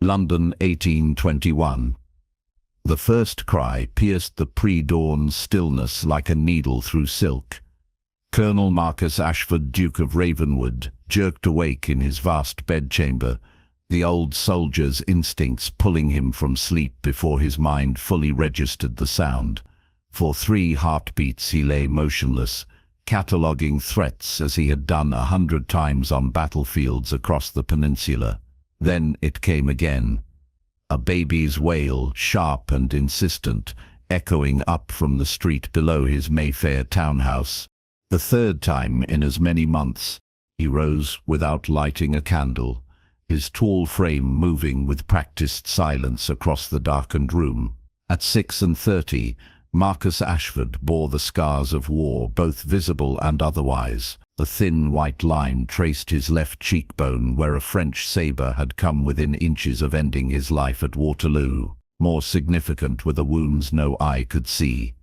London, 1821. The first cry pierced the pre-dawn stillness like a needle through silk. Colonel Marcus Ashford, Duke of Ravenwood, jerked awake in his vast bedchamber, the old soldier's instincts pulling him from sleep before his mind fully registered the sound. For 3 heartbeats he lay motionless, cataloguing threats as he had done 100 times on battlefields across the peninsula. Then it came again. A baby's wail, sharp and insistent, echoing up from the street below his Mayfair townhouse. The 3rd time in as many months. He rose without lighting a candle, his tall frame moving with practiced silence across the darkened room. At 36, Marcus Ashford bore the scars of war, both visible and otherwise. The thin white line traced his left cheekbone where a French sabre had come within inches of ending his life at Waterloo. More significant were the wounds no eye could see.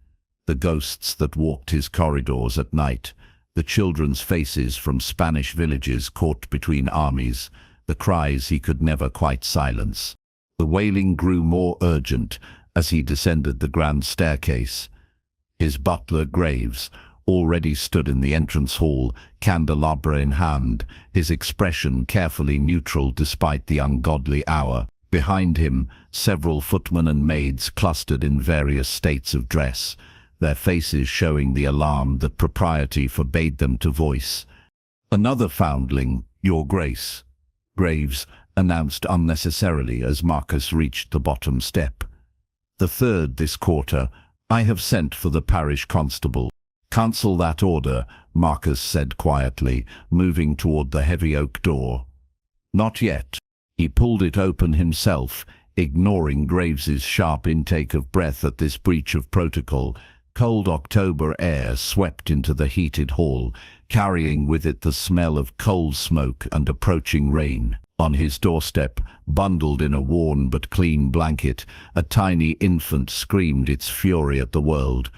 The ghosts that walked his corridors at night, the children's faces from Spanish villages caught between armies, the cries he could never quite silence. The wailing grew more urgent as he descended the grand staircase. His butler, Graves, already stood in the entrance hall, candelabra in hand, his expression carefully neutral despite the ungodly hour. Behind him, several footmen and maids clustered in various states of dress, their faces showing the alarm that propriety forbade them to voice. "Another foundling, Your Grace," Graves announced unnecessarily as Marcus reached the bottom step. "The 3rd this quarter. I have sent for the parish constable." "Cancel that order," Marcus said quietly, moving toward the heavy oak door. "Not yet." He pulled it open himself, ignoring Graves's sharp intake of breath at this breach of protocol. Cold October air swept into the heated hall, carrying with it the smell of coal smoke and approaching rain. On his doorstep, bundled in a worn but clean blanket, a tiny infant screamed its fury at the world.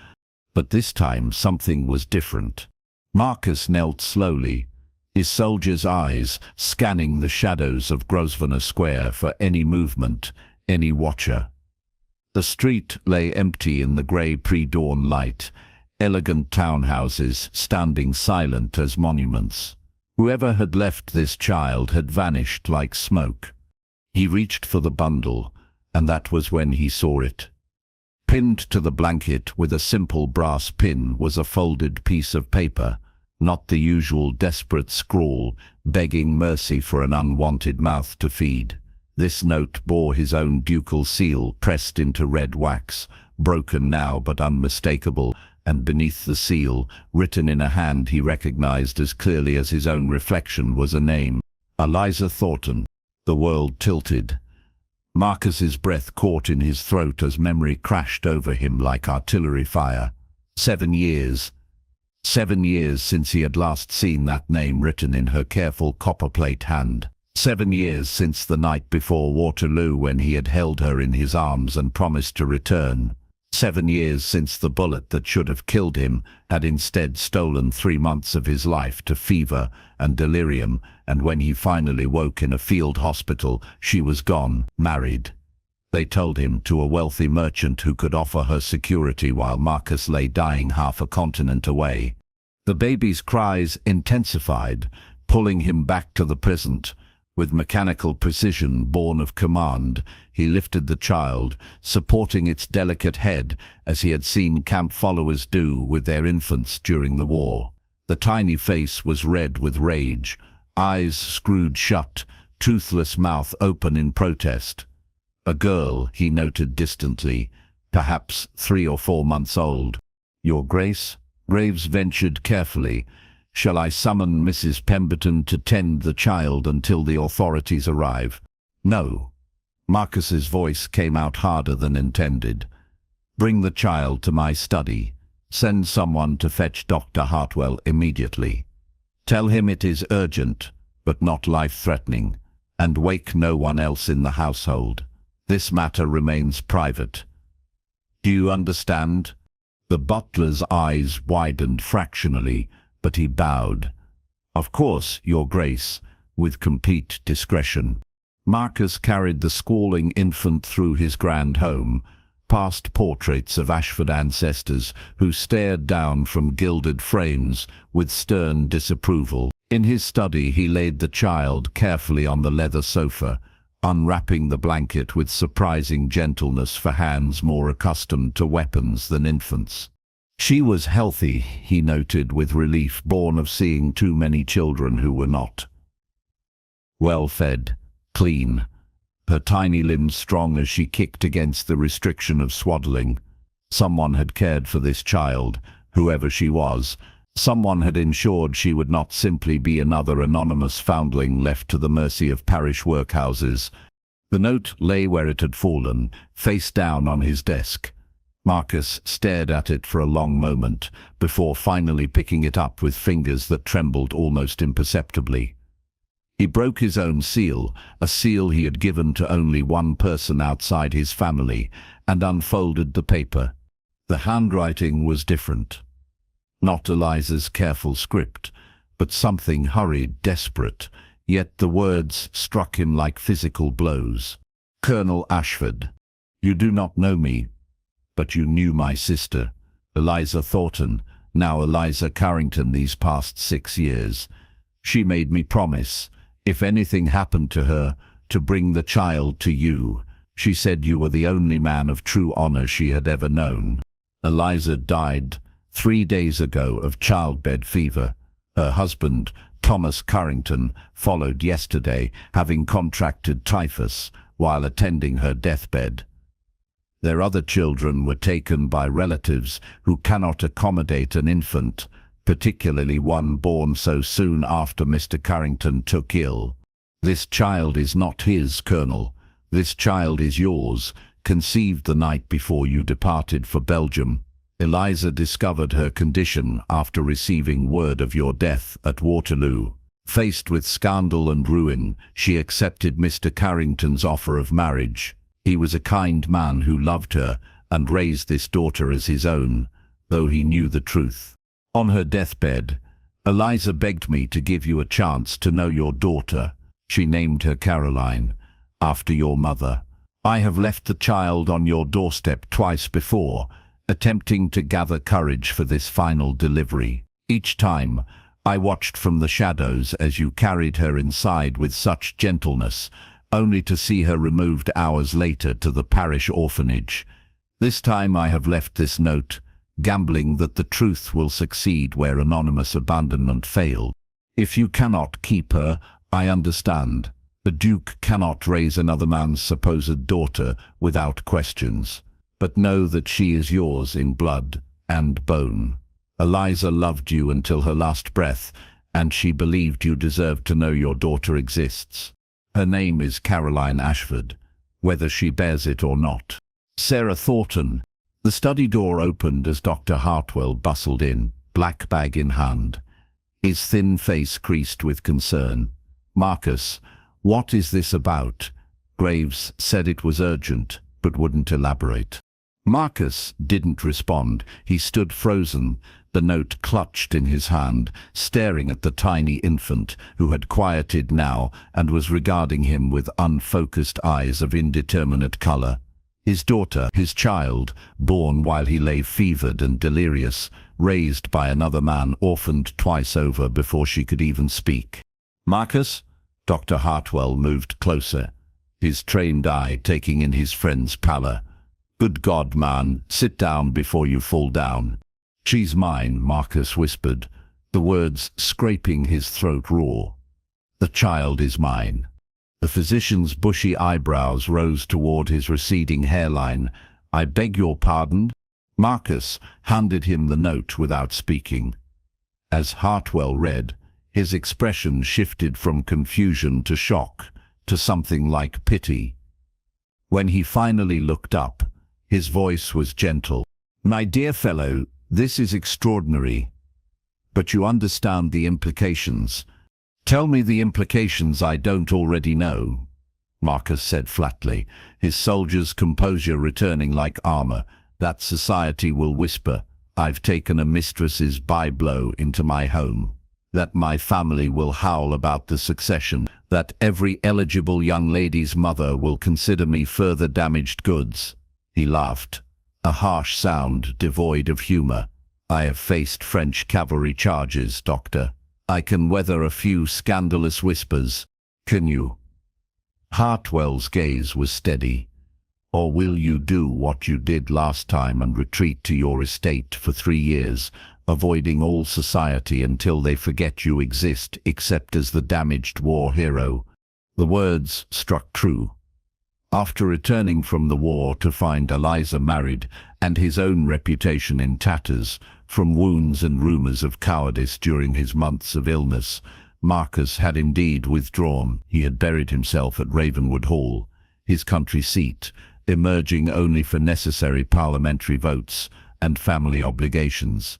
But this time something was different. Marcus knelt slowly, his soldier's eyes scanning the shadows of Grosvenor Square for any movement, any watcher. The street lay empty in the grey pre-dawn light, elegant townhouses standing silent as monuments. Whoever had left this child had vanished like smoke. He reached for the bundle, and that was when he saw it. Pinned to the blanket with a simple brass pin was a folded piece of paper, not the usual desperate scrawl, begging mercy for an unwanted mouth to feed. This note bore his own ducal seal pressed into red wax, broken now but unmistakable, and beneath the seal, written in a hand he recognized as clearly as his own reflection, was a name: Eliza Thornton. The world tilted. Marcus's breath caught in his throat as memory crashed over him like artillery fire. 7 years. 7 years since he had last seen that name written in her careful copperplate hand. 7 years since the night before Waterloo when he had held her in his arms and promised to return. 7 years since the bullet that should have killed him had instead stolen 3 months of his life to fever and delirium, and when he finally woke in a field hospital, she was gone, married. They told him to a wealthy merchant who could offer her security while Marcus lay dying half a continent away. The baby's cries intensified, pulling him back to the present. With mechanical precision born of command, he lifted the child, supporting its delicate head as he had seen camp followers do with their infants during the war. The tiny face was red with rage, eyes screwed shut, toothless mouth open in protest. A girl, he noted distantly, perhaps 3 or 4 months old. "Your Grace?" Graves ventured carefully. "Shall I summon Mrs. Pemberton to tend the child until the authorities arrive?" "No." Marcus's voice came out harder than intended. "Bring the child to my study. Send someone to fetch Dr. Hartwell immediately. Tell him it is urgent, but not life-threatening, and wake no one else in the household. This matter remains private. Do you understand?" The butler's eyes widened fractionally, but he bowed. "Of course, Your Grace," with complete discretion. Marcus carried the squalling infant through his grand home, past portraits of Ashford ancestors who stared down from gilded frames with stern disapproval. In his study he laid the child carefully on the leather sofa, unwrapping the blanket with surprising gentleness for hands more accustomed to weapons than infants. She was healthy, he noted with relief born of seeing too many children who were not. Well-fed, clean, her tiny limbs strong as she kicked against the restriction of swaddling. Someone had cared for this child, whoever she was. Someone had ensured she would not simply be another anonymous foundling left to the mercy of parish workhouses. The note lay where it had fallen, face down on his desk. Marcus stared at it for a long moment, before finally picking it up with fingers that trembled almost imperceptibly. He broke his own seal, a seal he had given to only one person outside his family, and unfolded the paper. The handwriting was different. Not Eliza's careful script, but something hurried, desperate, yet the words struck him like physical blows. Colonel Ashford, you do not know me, but you knew my sister, Eliza Thornton, now Eliza Carrington these past 6 years. She made me promise, if anything happened to her, to bring the child to you. She said you were the only man of true honor she had ever known. Eliza died 3 days ago of childbed fever. Her husband, Thomas Carrington, followed yesterday, having contracted typhus while attending her deathbed. Their other children were taken by relatives who cannot accommodate an infant, particularly one born so soon after Mr. Carrington took ill. This child is not his, Colonel. This child is yours, conceived the night before you departed for Belgium. Eliza discovered her condition after receiving word of your death at Waterloo. Faced with scandal and ruin, she accepted Mr. Carrington's offer of marriage. He was a kind man who loved her and raised this daughter as his own, though he knew the truth. On her deathbed, Eliza begged me to give you a chance to know your daughter. She named her Caroline, after your mother. I have left the child on your doorstep twice before, attempting to gather courage for this final delivery. Each time, I watched from the shadows as you carried her inside with such gentleness, only to see her removed hours later to the parish orphanage. This time I have left this note, gambling that the truth will succeed where anonymous abandonment failed. If you cannot keep her, I understand. The Duke cannot raise another man's supposed daughter without questions. But know that she is yours in blood and bone. Eliza loved you until her last breath, and she believed you deserved to know your daughter exists. Her name is Caroline Ashford, whether she bears it or not. Sarah Thornton. The study door opened as Dr. Hartwell bustled in, black bag in hand. His thin face creased with concern. Marcus, what is this about? Graves said it was urgent, but wouldn't elaborate. Marcus didn't respond. He stood frozen, the note clutched in his hand, staring at the tiny infant, who had quieted now and was regarding him with unfocused eyes of indeterminate color. His daughter, his child, born while he lay fevered and delirious, raised by another man, orphaned twice over before she could even speak. Marcus? Dr. Hartwell moved closer, his trained eye taking in his friend's pallor. Good God, man, sit down before you fall down. She's mine, Marcus whispered, the words scraping his throat raw. The child is mine. The physician's bushy eyebrows rose toward his receding hairline. I beg your pardon? Marcus handed him the note without speaking. As Hartwell read, his expression shifted from confusion to shock, to something like pity. When he finally looked up, his voice was gentle. My dear fellow, this is extraordinary. But you understand the implications. Tell me the implications I don't already know, Marcus said flatly, his soldier's composure returning like armor. That society will whisper, I've taken a mistress's byblow into my home. that my family will howl about the succession, that every eligible young lady's mother will consider me further damaged goods." He laughed, a harsh sound devoid of humor. "I have faced French cavalry charges, Doctor. I can weather a few scandalous whispers. Can you?" Hartwell's gaze was steady. "Or will you do what you did last time and retreat to your estate for 3 years, avoiding all society until they forget you exist except as the damaged war hero?" The words struck true. After returning from the war to find Eliza married and his own reputation in tatters from wounds and rumors of cowardice during his months of illness, Marcus had indeed withdrawn. He had buried himself at Ravenwood Hall, his country seat, emerging only for necessary parliamentary votes and family obligations.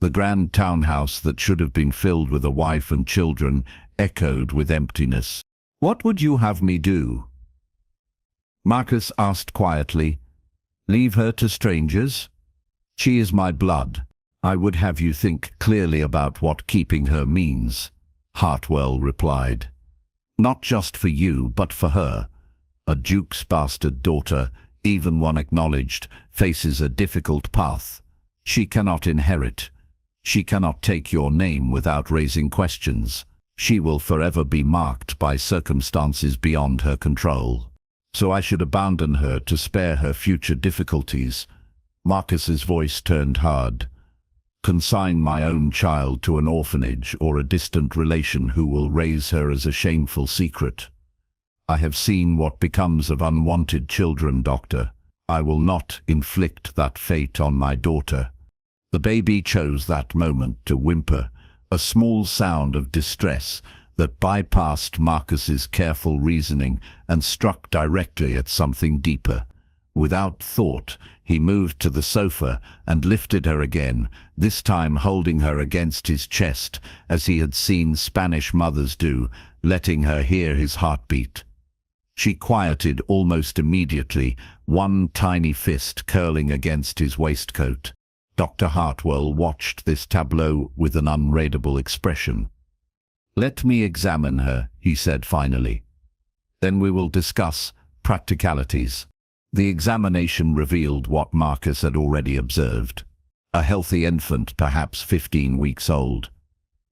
The grand townhouse that should have been filled with a wife and children echoed with emptiness. "What would you have me do?" Marcus asked quietly. "Leave her to strangers? She is my blood. I would have you think clearly about what keeping her means," Hartwell replied. "Not just for you, but for her. A duke's bastard daughter, even one acknowledged, faces a difficult path. She cannot inherit. She cannot take your name without raising questions. She will forever be marked by circumstances beyond her control. So I should abandon her to spare her future difficulties." Marcus's voice turned hard. "Consign my own child to an orphanage or a distant relation who will raise her as a shameful secret. I have seen what becomes of unwanted children, Doctor. I will not inflict that fate on my daughter." The baby chose that moment to whimper, a small sound of distress that bypassed Marcus's careful reasoning and struck directly at something deeper. Without thought, he moved to the sofa and lifted her again, this time holding her against his chest, as he had seen Spanish mothers do, letting her hear his heartbeat. She quieted almost immediately, one tiny fist curling against his waistcoat. Dr. Hartwell watched this tableau with an unreadable expression. "Let me examine her," he said finally. "Then we will discuss practicalities." The examination revealed what Marcus had already observed. A healthy infant, perhaps 15 weeks old.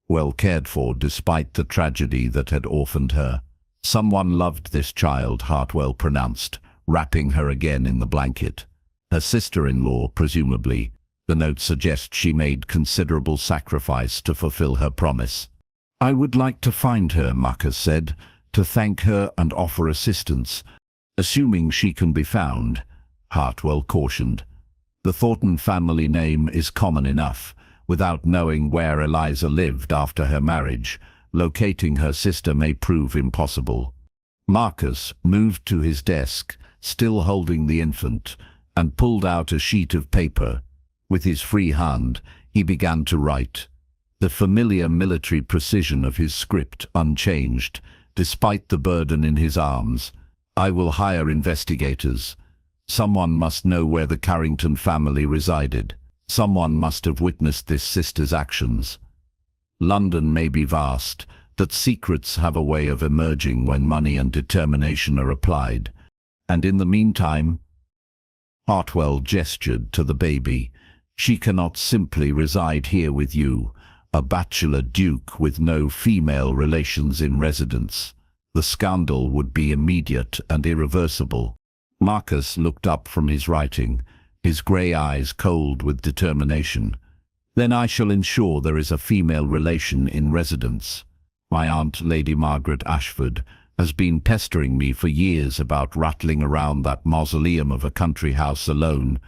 Well cared for despite the tragedy that had orphaned her. "Someone loved this child," Hartwell pronounced, wrapping her again in the blanket. "Her sister-in-law, presumably. The note suggests she made considerable sacrifice to fulfill her promise." "I would like to find her," Marcus said, "to thank her and offer assistance, assuming she can be found," Hartwell cautioned. "The Thornton family name is common enough. Without knowing where Eliza lived after her marriage, locating her sister may prove impossible." Marcus moved to his desk, still holding the infant, and pulled out a sheet of paper. With his free hand, he began to write. The familiar military precision of his script unchanged, despite the burden in his arms. "I will hire investigators. Someone must know where the Carrington family resided. Someone must have witnessed this sister's actions. London may be vast, but secrets have a way of emerging when money and determination are applied. And in the meantime," Hartwell gestured to the baby, "she cannot simply reside here with you, a bachelor duke with no female relations in residence. The scandal would be immediate and irreversible." Marcus looked up from his writing, his grey eyes cold with determination. "Then I shall ensure there is a female relation in residence. My aunt, Lady Margaret Ashford, has been pestering me for years about rattling around that mausoleum of a country house alone.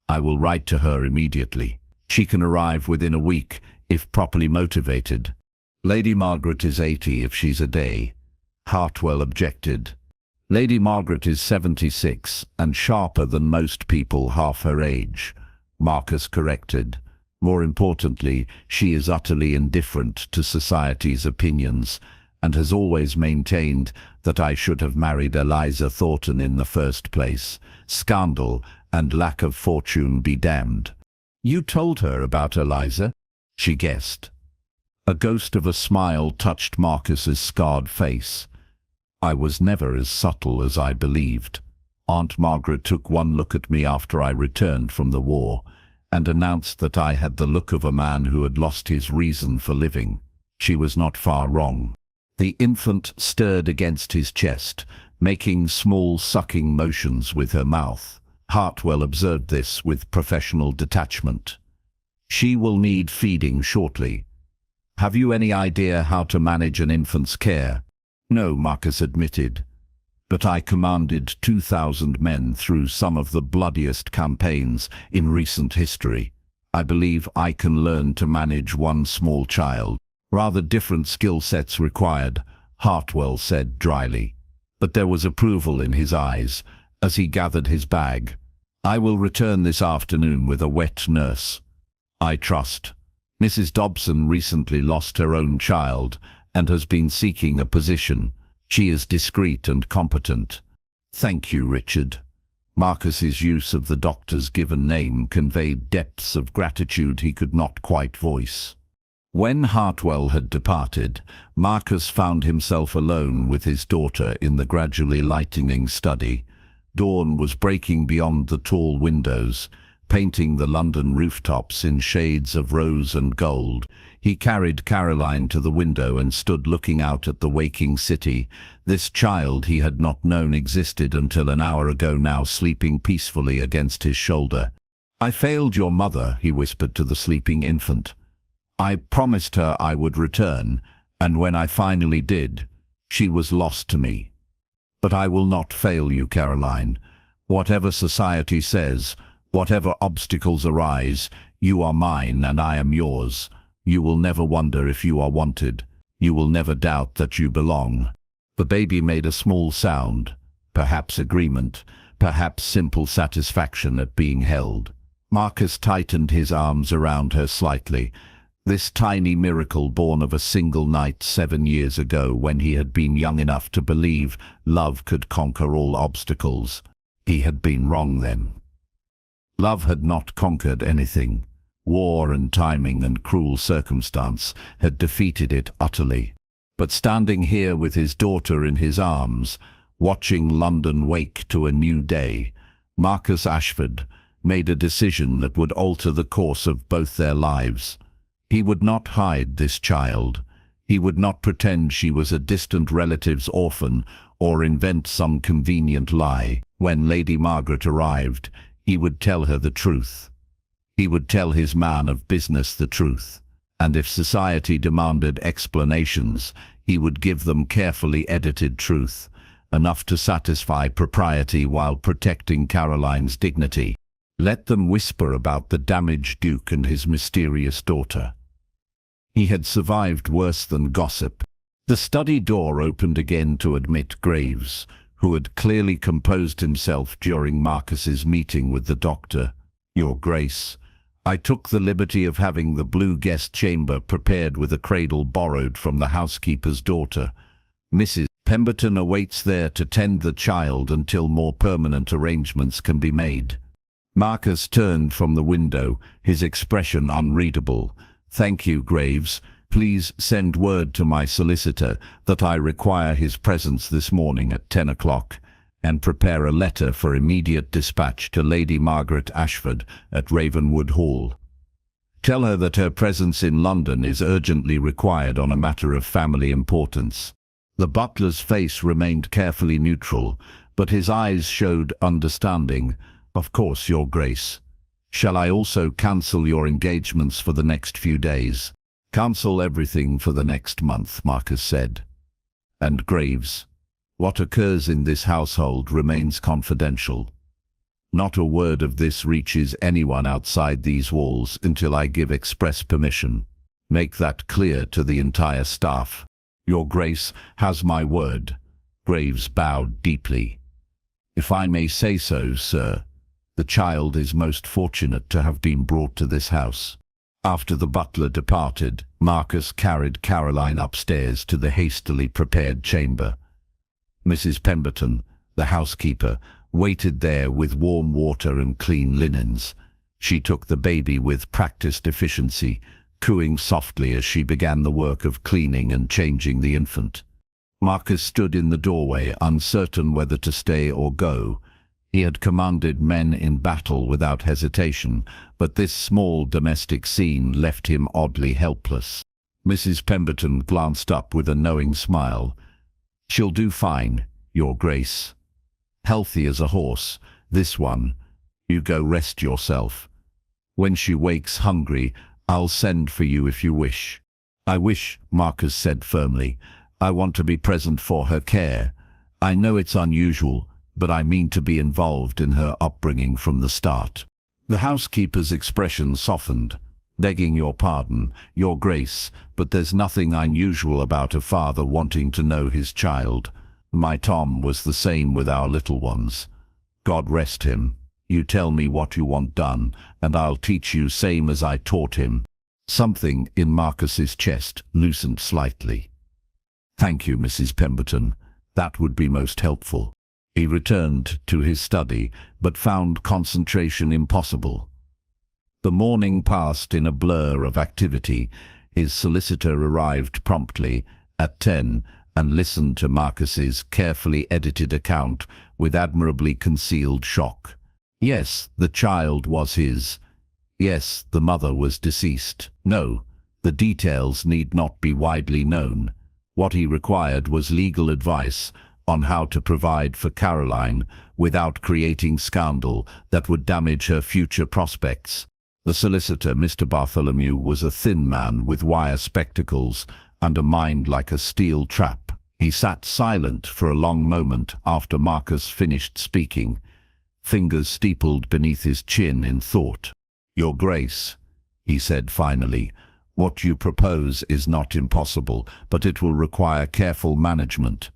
I will write to her immediately. She can arrive within a week, if properly motivated." "Lady Margaret is 80 if she's a day," Hartwell objected. "Lady Margaret is 76 and sharper than most people half her age," Marcus corrected. "More importantly, she is utterly indifferent to society's opinions and has always maintained that I should have married Eliza Thornton in the first place. Scandal and lack of fortune be damned." "You told her about Eliza?" She guessed. A ghost of a smile touched Marcus's scarred face. I was never as subtle as I believed. Aunt Margaret took one look at me after I returned from the war, and announced that I had the look of a man who had lost his reason for living. She was not far wrong. The infant stirred against his chest, making small sucking motions with her mouth. Hartwell observed this with professional detachment. She will need feeding shortly. Have you any idea how to manage an infant's care? No, Marcus admitted. But I commanded 2,000 men through some of the bloodiest campaigns in recent history. I believe I can learn to manage one small child. Rather different skill sets required, Hartwell said dryly. But there was approval in his eyes as he gathered his bag. I will return this afternoon with a wet nurse. I trust. Mrs. Dobson recently lost her own child and has been seeking a position. She is discreet and competent. Thank you, Richard. Marcus's use of the doctor's given name conveyed depths of gratitude he could not quite voice. When Hartwell had departed, Marcus found himself alone with his daughter in the gradually lightening study. Dawn was breaking beyond the tall windows, painting the London rooftops in shades of rose and gold. He carried Caroline to the window and stood looking out at the waking city. This child he had not known existed until an hour ago, now sleeping peacefully against his shoulder. I failed your mother, he whispered to the sleeping infant. I promised her I would return, and when I finally did, she was lost to me. But I will not fail you, Caroline. Whatever society says, whatever obstacles arise, you are mine and I am yours. You will never wonder if you are wanted. You will never doubt that you belong. The baby made a small sound, perhaps agreement, perhaps simple satisfaction at being held. Marcus tightened his arms around her slightly. This tiny miracle born of a single night 7 years ago, when he had been young enough to believe love could conquer all obstacles. He had been wrong then. Love had not conquered anything. War and timing and cruel circumstance had defeated it utterly. But standing here with his daughter in his arms, watching London wake to a new day, Marcus Ashford made a decision that would alter the course of both their lives. He would not hide this child. He would not pretend she was a distant relative's orphan or invent some convenient lie. When Lady Margaret arrived, he would tell her the truth. He would tell his man of business the truth. And if society demanded explanations, he would give them carefully edited truth, enough to satisfy propriety while protecting Caroline's dignity. Let them whisper about the damaged Duke and his mysterious daughter. He had survived worse than gossip. The study door opened again to admit Graves, who had clearly composed himself during Marcus's meeting with the doctor. Your Grace, I took the liberty of having the blue guest chamber prepared with a cradle borrowed from the housekeeper's daughter. Mrs. Pemberton awaits there to tend the child until more permanent arrangements can be made. Marcus turned from the window, his expression unreadable. Thank you, Graves. Please send word to my solicitor that I require his presence this morning at 10 o'clock, and prepare a letter for immediate dispatch to Lady Margaret Ashford at Ravenwood Hall. Tell her that her presence in London is urgently required on a matter of family importance. The butler's face remained carefully neutral, but his eyes showed understanding. Of course, Your Grace. Shall I also cancel your engagements for the next few days? Cancel everything for the next month, Marcus said. And Graves, what occurs in this household remains confidential. Not a word of this reaches anyone outside these walls until I give express permission. Make that clear to the entire staff. Your Grace has my word. Graves bowed deeply. If I may say so, sir, the child is most fortunate to have been brought to this house. After the butler departed, Marcus carried Caroline upstairs to the hastily prepared chamber. Mrs. Pemberton, the housekeeper, waited there with warm water and clean linens. She took the baby with practiced efficiency, cooing softly as she began the work of cleaning and changing the infant. Marcus stood in the doorway, uncertain whether to stay or go. He had commanded men in battle without hesitation, but this small domestic scene left him oddly helpless. Mrs. Pemberton glanced up with a knowing smile. "She'll do fine, Your Grace. Healthy as a horse, this one. You go rest yourself. When she wakes hungry, I'll send for you if you wish." "I wish," Marcus said firmly. "I want to be present for her care. I know it's unusual, but I mean to be involved in her upbringing from the start." The housekeeper's expression softened. "Begging your pardon, Your Grace, but there's nothing unusual about a father wanting to know his child. My Tom was the same with our little ones. God rest him. You tell me what you want done, and I'll teach you same as I taught him." Something in Marcus's chest loosened slightly. "Thank you, Mrs. Pemberton. That would be most helpful." He returned to his study, but found concentration impossible. The morning passed in a blur of activity. His solicitor arrived promptly at 10 and listened to Marcus's carefully edited account with admirably concealed shock. Yes, the child was his. Yes, the mother was deceased. No, the details need not be widely known. What he required was legal advice on how to provide for Caroline without creating scandal that would damage her future prospects. The solicitor, Mr. Bartholomew, was a thin man with wire spectacles and a mind like a steel trap. He sat silent for a long moment after Marcus finished speaking, fingers steepled beneath his chin in thought. "Your Grace," he said finally, "what you propose is not impossible, but it will require careful management.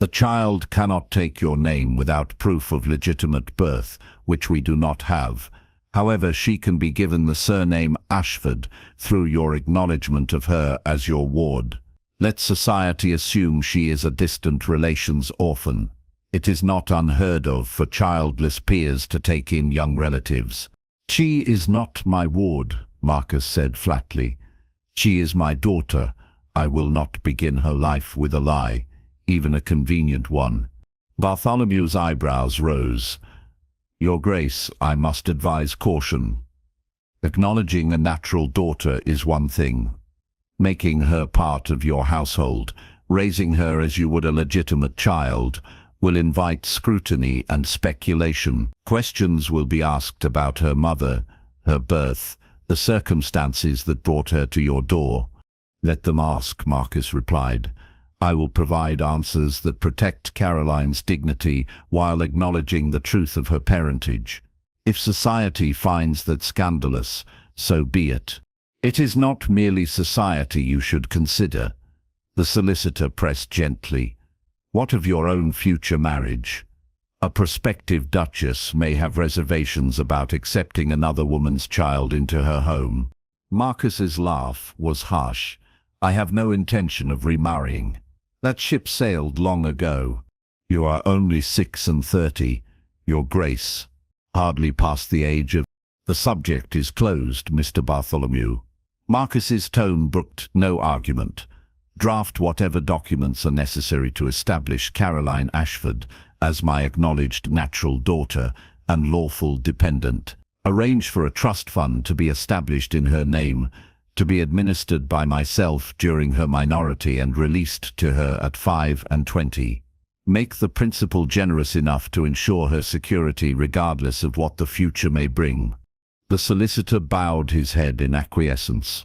The child cannot take your name without proof of legitimate birth, which we do not have. However, she can be given the surname Ashford through your acknowledgement of her as your ward. Let society assume she is a distant relation's orphan. It is not unheard of for childless peers to take in young relatives." "She is not my ward," Marcus said flatly. "She is my daughter. I will not begin her life with a lie, even a convenient one." Bartholomew's eyebrows rose. "Your Grace, I must advise caution. Acknowledging a natural daughter is one thing. Making her part of your household, raising her as you would a legitimate child, will invite scrutiny and speculation. Questions will be asked about her mother, her birth, the circumstances that brought her to your door." "Let them ask," Marcus replied. "I will provide answers that protect Caroline's dignity while acknowledging the truth of her parentage. If society finds that scandalous, so be it. It is not merely society you should consider." The solicitor pressed gently. "What of your own future marriage? A prospective duchess may have reservations about accepting another woman's child into her home." Marcus's laugh was harsh. "I have no intention of remarrying. That ship sailed long ago. You are only 36, Your Grace. Hardly past the age of—" "The subject is closed, Mr. Bartholomew." Marcus's tone brooked no argument. "Draft whatever documents are necessary to establish Caroline Ashford as my acknowledged natural daughter and lawful dependent. Arrange for a trust fund to be established in her name, to be administered by myself during her minority and released to her at 25. Make the principal generous enough to ensure her security regardless of what the future may bring." The solicitor bowed his head in acquiescence.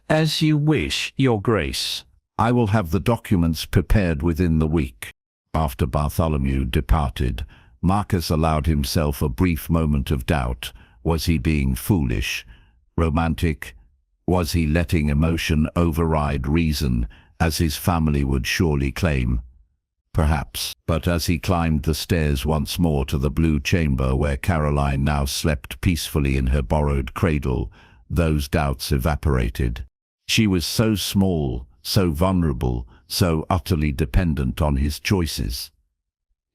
"As you wish, Your Grace." "I will have the documents prepared within the week." After Bartholomew departed, Marcus allowed himself a brief moment of doubt. Was he being foolish, romantic? Was he letting emotion override reason, as his family would surely claim? Perhaps. But as he climbed the stairs once more to the blue chamber where Caroline now slept peacefully in her borrowed cradle, those doubts evaporated. She was so small, so vulnerable, so utterly dependent on his choices.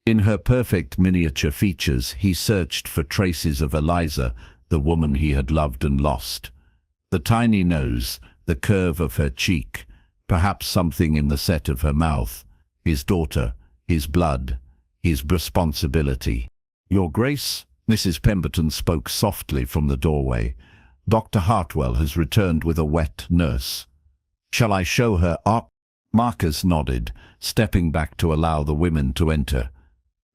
In her perfect miniature features he searched for traces of Eliza, the woman he had loved and lost. The tiny nose, the curve of her cheek, perhaps something in the set of her mouth. His daughter, his blood, his responsibility. Your Grace, Mrs. Pemberton spoke softly from the doorway. Dr. Hartwell has returned with a wet nurse. Shall I show her up? Marcus nodded, stepping back to allow the women to enter.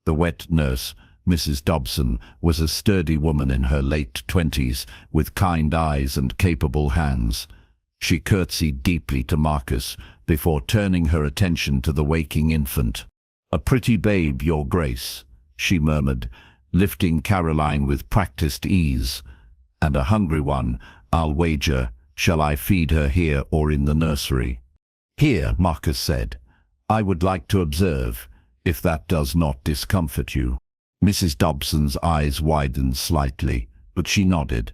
The wet nurse, Mrs. Dobson, was a sturdy woman in her late 20s, with kind eyes and capable hands. She curtsied deeply to Marcus before turning her attention to the waking infant. "A pretty babe, Your Grace," she murmured, lifting Caroline with practiced ease. "And a hungry one, I'll wager. Shall I feed her here or in the nursery?" "Here," Marcus said. "I would like to observe, if that does not discomfort you." Mrs. Dobson's eyes widened slightly, but she nodded.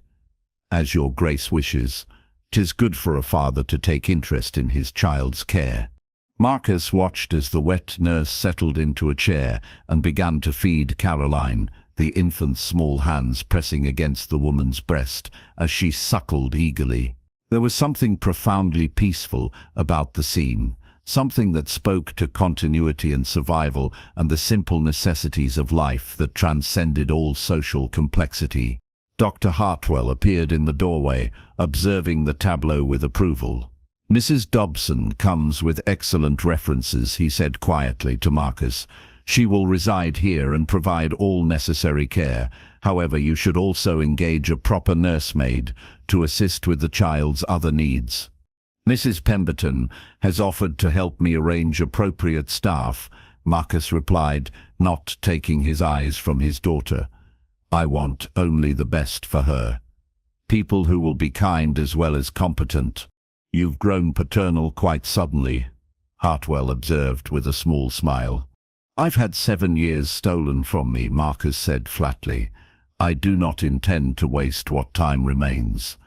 "As Your Grace wishes. 'Tis good for a father to take interest in his child's care." Marcus watched as the wet nurse settled into a chair and began to feed Caroline, the infant's small hands pressing against the woman's breast as she suckled eagerly. There was something profoundly peaceful about the scene, something that spoke to continuity and survival and the simple necessities of life that transcended all social complexity. Dr. Hartwell appeared in the doorway, observing the tableau with approval. "Mrs. Dobson comes with excellent references," he said quietly to Marcus. "She will reside here and provide all necessary care. However, you should also engage a proper nursemaid to assist with the child's other needs. Mrs. Pemberton has offered to help me arrange appropriate staff," Marcus replied, not taking his eyes from his daughter. "I want only the best for her. People who will be kind as well as competent." "You've grown paternal quite suddenly," Hartwell observed with a small smile. "I've had 7 years stolen from me," Marcus said flatly. "I do not intend to waste what time remains."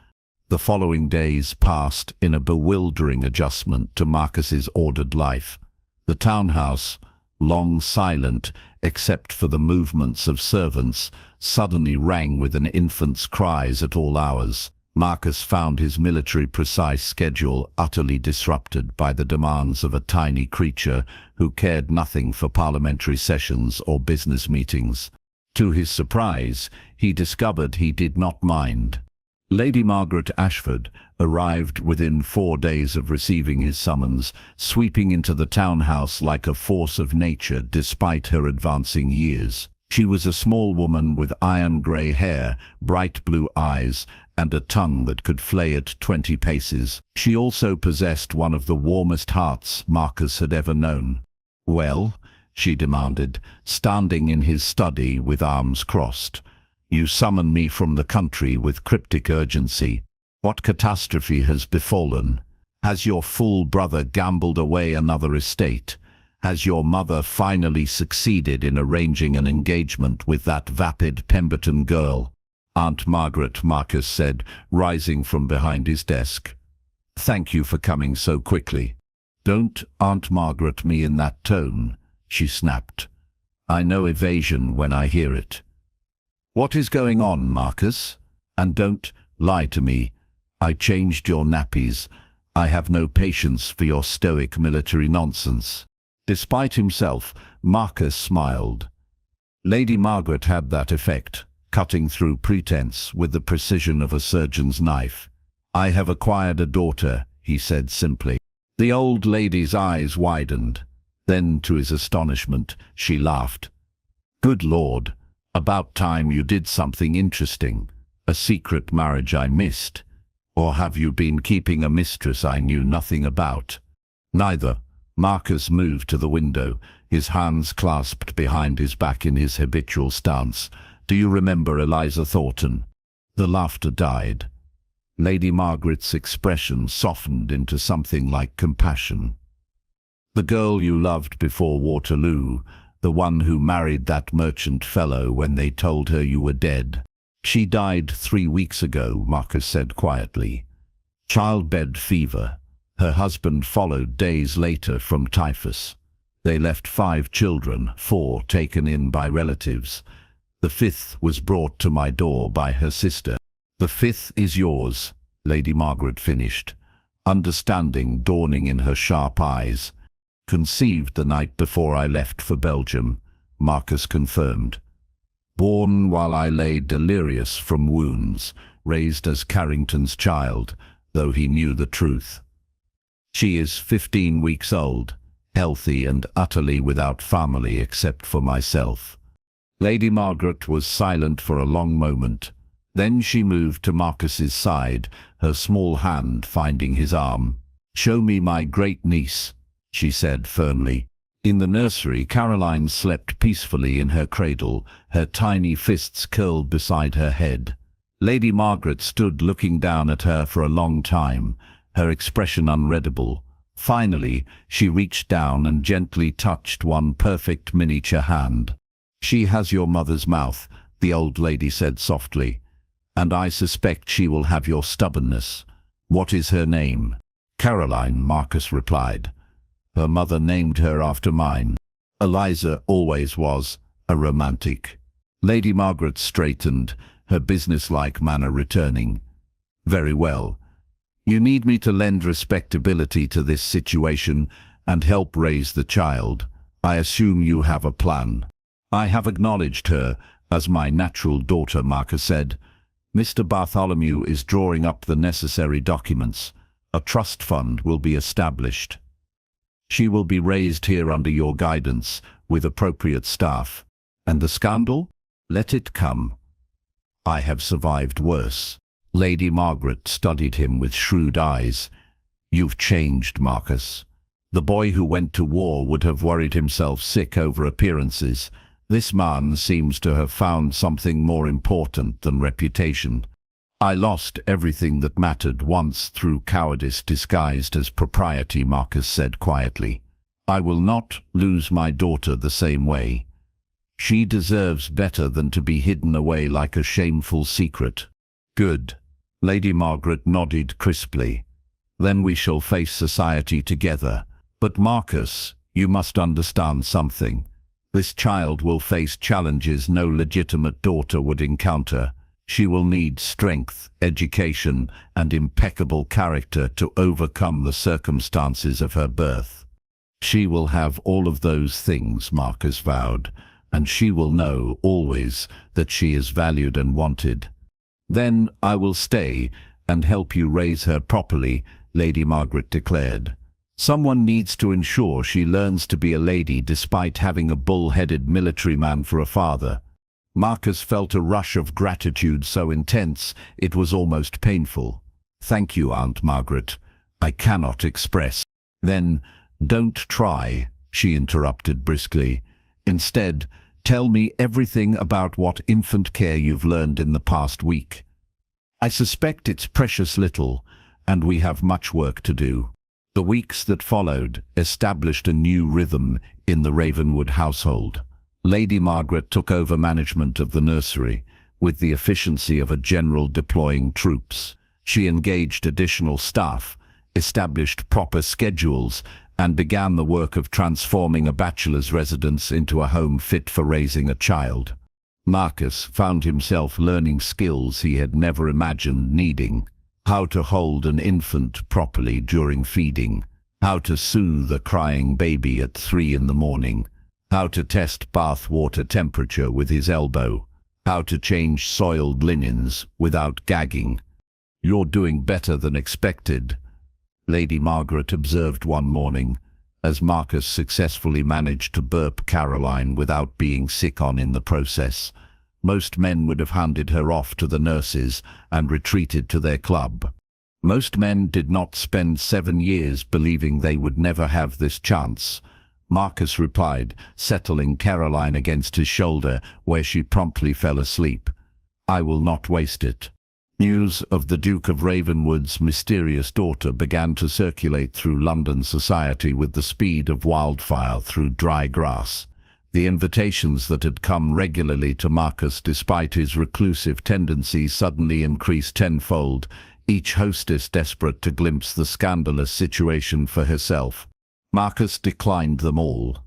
The following days passed in a bewildering adjustment to Marcus's ordered life. The townhouse, long silent except for the movements of servants, suddenly rang with an infant's cries at all hours. Marcus found his military-precise schedule utterly disrupted by the demands of a tiny creature who cared nothing for parliamentary sessions or business meetings. To his surprise, he discovered he did not mind. Lady Margaret Ashford arrived within 4 days of receiving his summons, sweeping into the townhouse like a force of nature despite her advancing years. She was a small woman with iron-grey hair, bright blue eyes, and a tongue that could flay at 20 paces. She also possessed one of the warmest hearts Marcus had ever known. "Well?" she demanded, standing in his study with arms crossed. "You summon me from the country with cryptic urgency. What catastrophe has befallen? Has your fool brother gambled away another estate? Has your mother finally succeeded in arranging an engagement with that vapid Pemberton girl?" "Aunt Margaret," Marcus said, rising from behind his desk. "Thank you for coming so quickly." "Don't Aunt Margaret me in that tone," she snapped. "I know evasion when I hear it." "What is going on, Marcus? And don't lie to me. I changed your nappies. I have no patience for your stoic military nonsense." Despite himself, Marcus smiled. Lady Margaret had that effect, cutting through pretense with the precision of a surgeon's knife. "I have acquired a daughter," he said simply. The old lady's eyes widened. Then, to his astonishment, she laughed. "Good Lord, about time you did something interesting. A secret marriage I missed. Or have you been keeping a mistress I knew nothing about?" "Neither." Marcus moved to the window, his hands clasped behind his back in his habitual stance. "Do you remember Eliza Thornton?" The laughter died. Lady Margaret's expression softened into something like compassion. "The girl you loved before Waterloo, the one who married that merchant fellow when they told her you were dead. She died 3 weeks ago," Marcus said quietly. "Childbed fever. Her husband followed days later from typhus. They left 5 children, 4 taken in by relatives. The 5th was brought to my door by her sister." "The 5th is yours," Lady Margaret finished, understanding dawning in her sharp eyes. Conceived the night before I left for Belgium, Marcus confirmed. Born while I lay delirious from wounds, raised as Carrington's child, though he knew the truth. She is 15 weeks old, healthy and utterly without family except for myself. Lady Margaret was silent for a long moment. Then she moved to Marcus's side, her small hand finding his arm. "Show me my great niece," she said firmly. In the nursery, Caroline slept peacefully in her cradle, her tiny fists curled beside her head. Lady Margaret stood looking down at her for a long time, her expression unreadable. Finally, she reached down and gently touched one perfect miniature hand. "She has your mother's mouth," the old lady said softly, "and I suspect she will have your stubbornness. What is her name?" "Caroline," Marcus replied. "Her mother named her after mine. Eliza always was a romantic." Lady Margaret straightened, her businesslike manner returning. "Very well. You need me to lend respectability to this situation and help raise the child. I assume you have a plan." "I have acknowledged her as my natural daughter," Marcus said. "Mr. Bartholomew is drawing up the necessary documents. A trust fund will be established. She will be raised here under your guidance, with appropriate staff. And the scandal? Let it come. I have survived worse." Lady Margaret studied him with shrewd eyes. "You've changed, Marcus. The boy who went to war would have worried himself sick over appearances. This man seems to have found something more important than reputation." "I lost everything that mattered once through cowardice disguised as propriety," Marcus said quietly. "I will not lose my daughter the same way. She deserves better than to be hidden away like a shameful secret." "Good." Lady Margaret nodded crisply. "Then we shall face society together. But Marcus, you must understand something. This child will face challenges no legitimate daughter would encounter. She will need strength, education, and impeccable character to overcome the circumstances of her birth." "She will have all of those things," Marcus vowed, "and she will know, always, that she is valued and wanted." "Then I will stay and help you raise her properly," Lady Margaret declared. "Someone needs to ensure she learns to be a lady despite having a bull-headed military man for a father." Marcus felt a rush of gratitude so intense it was almost painful. "Thank you, Aunt Margaret. I cannot express." "Then don't try," she interrupted briskly. "Instead, tell me everything about what infant care you've learned in the past week. I suspect it's precious little, and we have much work to do." The weeks that followed established a new rhythm in the Ravenwood household. Lady Margaret took over management of the nursery, with the efficiency of a general deploying troops. She engaged additional staff, established proper schedules, and began the work of transforming a bachelor's residence into a home fit for raising a child. Marcus found himself learning skills he had never imagined needing: how to hold an infant properly during feeding, how to soothe a crying baby at 3 in the morning, how to test bath water temperature with his elbow, how to change soiled linens without gagging. "You're doing better than expected," Lady Margaret observed one morning, as Marcus successfully managed to burp Caroline without being sick on in the process. Most men would have handed her off to the nurses and retreated to their club. Most men did not spend 7 years believing they would never have this chance. Marcus replied, settling Caroline against his shoulder, where she promptly fell asleep. "I will not waste it." News of the Duke of Ravenwood's mysterious daughter began to circulate through London society with the speed of wildfire through dry grass. The invitations that had come regularly to Marcus despite his reclusive tendencies suddenly increased tenfold, each hostess desperate to glimpse the scandalous situation for herself. Marcus declined them all.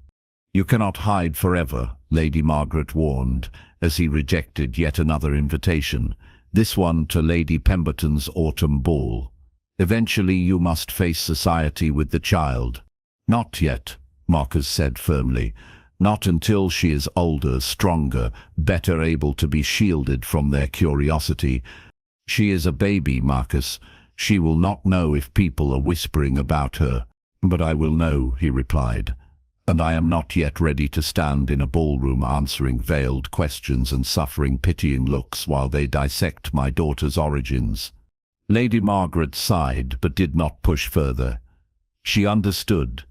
"You cannot hide forever," Lady Margaret warned, as he rejected yet another invitation. This one to Lady Pemberton's autumn ball. Eventually you must face society with the child. Not yet, Marcus said firmly. Not until she is older, stronger, better able to be shielded from their curiosity. She is a baby, Marcus. She will not know if people are whispering about her. But I will know, he replied. And I am not yet ready to stand in a ballroom answering veiled questions and suffering pitying looks while they dissect my daughter's origins. Lady Margaret sighed but did not push further. She understood,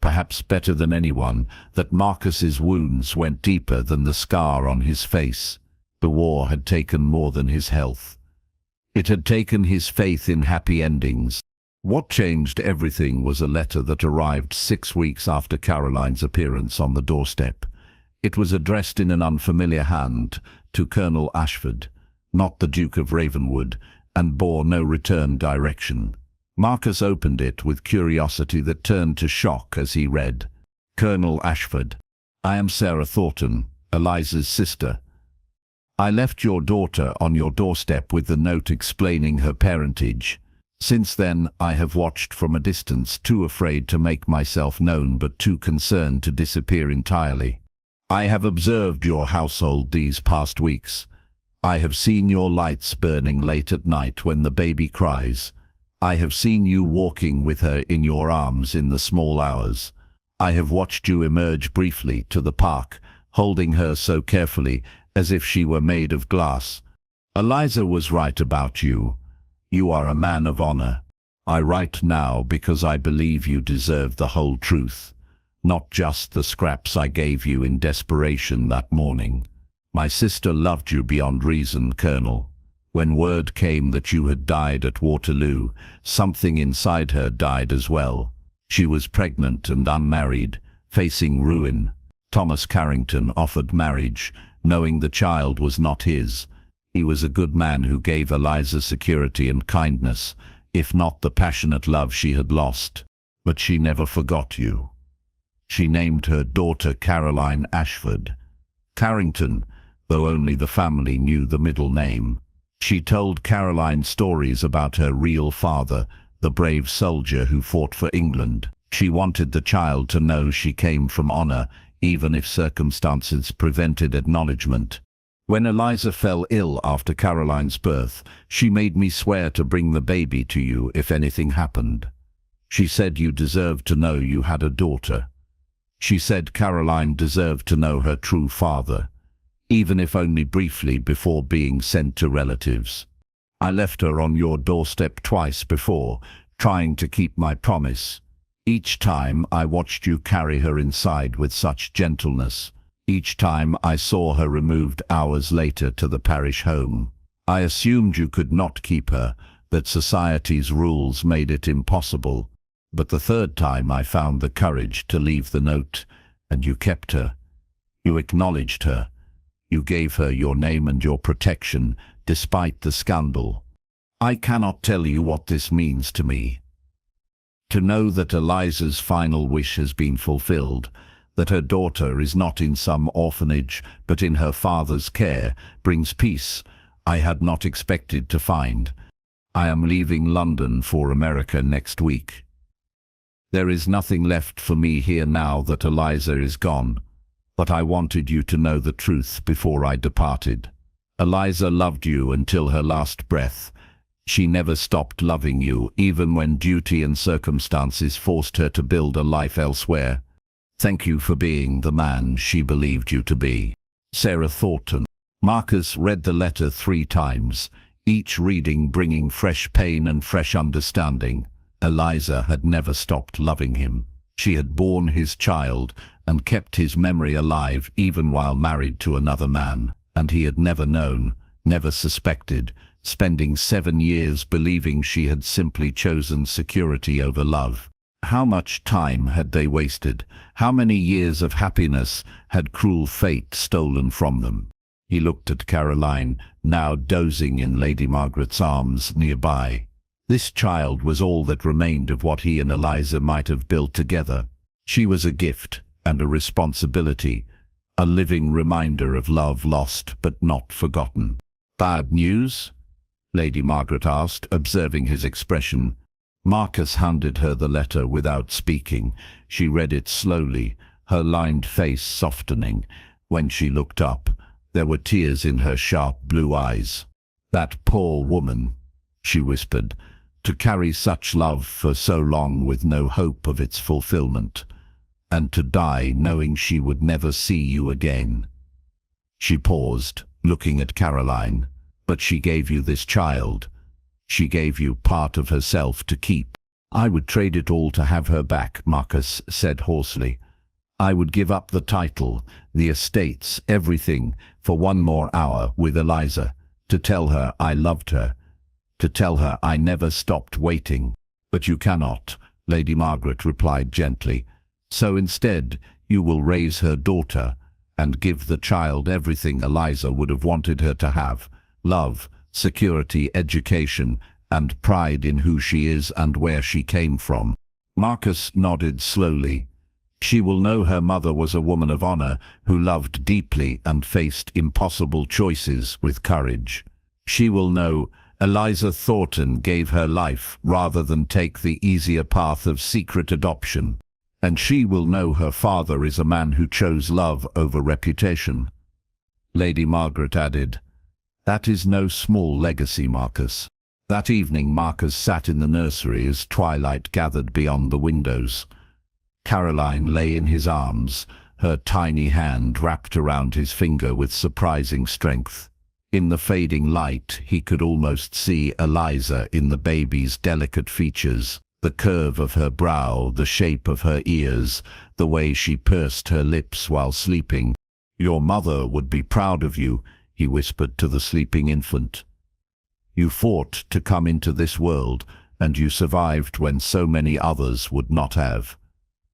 perhaps better than anyone, that Marcus's wounds went deeper than the scar on his face. The war had taken more than his health. It had taken his faith in happy endings. What changed everything was a letter that arrived 6 weeks after Caroline's appearance on the doorstep. It was addressed in an unfamiliar hand to Colonel Ashford, not the Duke of Ravenwood, and bore no return direction. Marcus opened it with curiosity that turned to shock as he read. Colonel Ashford, I am Sarah Thornton, Eliza's sister. I left your daughter on your doorstep with the note explaining her parentage. Since then, I have watched from a distance, too afraid to make myself known but too concerned to disappear entirely. I have observed your household these past weeks. I have seen your lights burning late at night when the baby cries. I have seen you walking with her in your arms in the small hours. I have watched you emerge briefly to the park, holding her so carefully, as if she were made of glass. Eliza was right about you. You are a man of honor. I write now because I believe you deserve the whole truth, not just the scraps I gave you in desperation that morning. My sister loved you beyond reason, Colonel. When word came that you had died at Waterloo, something inside her died as well. She was pregnant and unmarried, facing ruin. Thomas Carrington offered marriage, knowing the child was not his. He was a good man who gave Eliza security and kindness, if not the passionate love she had lost. But she never forgot you. She named her daughter Caroline Ashford. Carrington, though only the family knew the middle name. She told Caroline stories about her real father, the brave soldier who fought for England. She wanted the child to know she came from honor, even if circumstances prevented acknowledgement. When Eliza fell ill after Caroline's birth, she made me swear to bring the baby to you if anything happened. She said you deserved to know you had a daughter. She said Caroline deserved to know her true father, even if only briefly before being sent to relatives. I left her on your doorstep twice before, trying to keep my promise. Each time I watched you carry her inside with such gentleness. Each time I saw her removed hours later to the parish home. I assumed you could not keep her, that society's rules made it impossible. But the third time I found the courage to leave the note, and you kept her. You acknowledged her. You gave her your name and your protection, despite the scandal. I cannot tell you what this means to me. To know that Eliza's final wish has been fulfilled, that her daughter is not in some orphanage but in her father's care, brings peace I had not expected to find. I am leaving London for America next week. There is nothing left for me here now that Eliza is gone, but I wanted you to know the truth before I departed. Eliza loved you until her last breath. She never stopped loving you, even when duty and circumstances forced her to build a life elsewhere. Thank you for being the man she believed you to be. Sarah Thornton. Marcus read the letter 3 times, each reading bringing fresh pain and fresh understanding. Eliza had never stopped loving him. She had borne his child and kept his memory alive even while married to another man, and he had never known, never suspected, spending 7 years believing she had simply chosen security over love. How much time had they wasted? How many years of happiness had cruel fate stolen from them? He looked at Caroline, now dozing in Lady Margaret's arms nearby. This child was all that remained of what he and Eliza might have built together. She was a gift and a responsibility, a living reminder of love lost but not forgotten. Bad news? Lady Margaret asked, observing his expression. Marcus handed her the letter without speaking. She read it slowly, her lined face softening. When she looked up, there were tears in her sharp blue eyes. "That poor woman," she whispered, "to carry such love for so long with no hope of its fulfillment, and to die knowing she would never see you again." She paused, looking at Caroline. "But she gave you this child. She gave you part of herself to keep." "I would trade it all to have her back," Marcus said hoarsely. "I would give up the title, the estates, everything, for one more hour with Eliza, to tell her I loved her, to tell her I never stopped waiting." "But you cannot," Lady Margaret replied gently. "So instead, you will raise her daughter and give the child everything Eliza would have wanted her to have: love, security, education, and pride in who she is and where she came from." Marcus nodded slowly. "She will know her mother was a woman of honor who loved deeply and faced impossible choices with courage. She will know Eliza Thornton gave her life rather than take the easier path of secret adoption. And she will know her father is a man who chose love over reputation." Lady Margaret added, "That is no small legacy, Marcus." That evening Marcus sat in the nursery as twilight gathered beyond the windows. Caroline lay in his arms, her tiny hand wrapped around his finger with surprising strength. In the fading light, he could almost see Eliza in the baby's delicate features, the curve of her brow, the shape of her ears, the way she pursed her lips while sleeping. "Your mother would be proud of you," he whispered to the sleeping infant. "You fought to come into this world, and you survived when so many others would not have.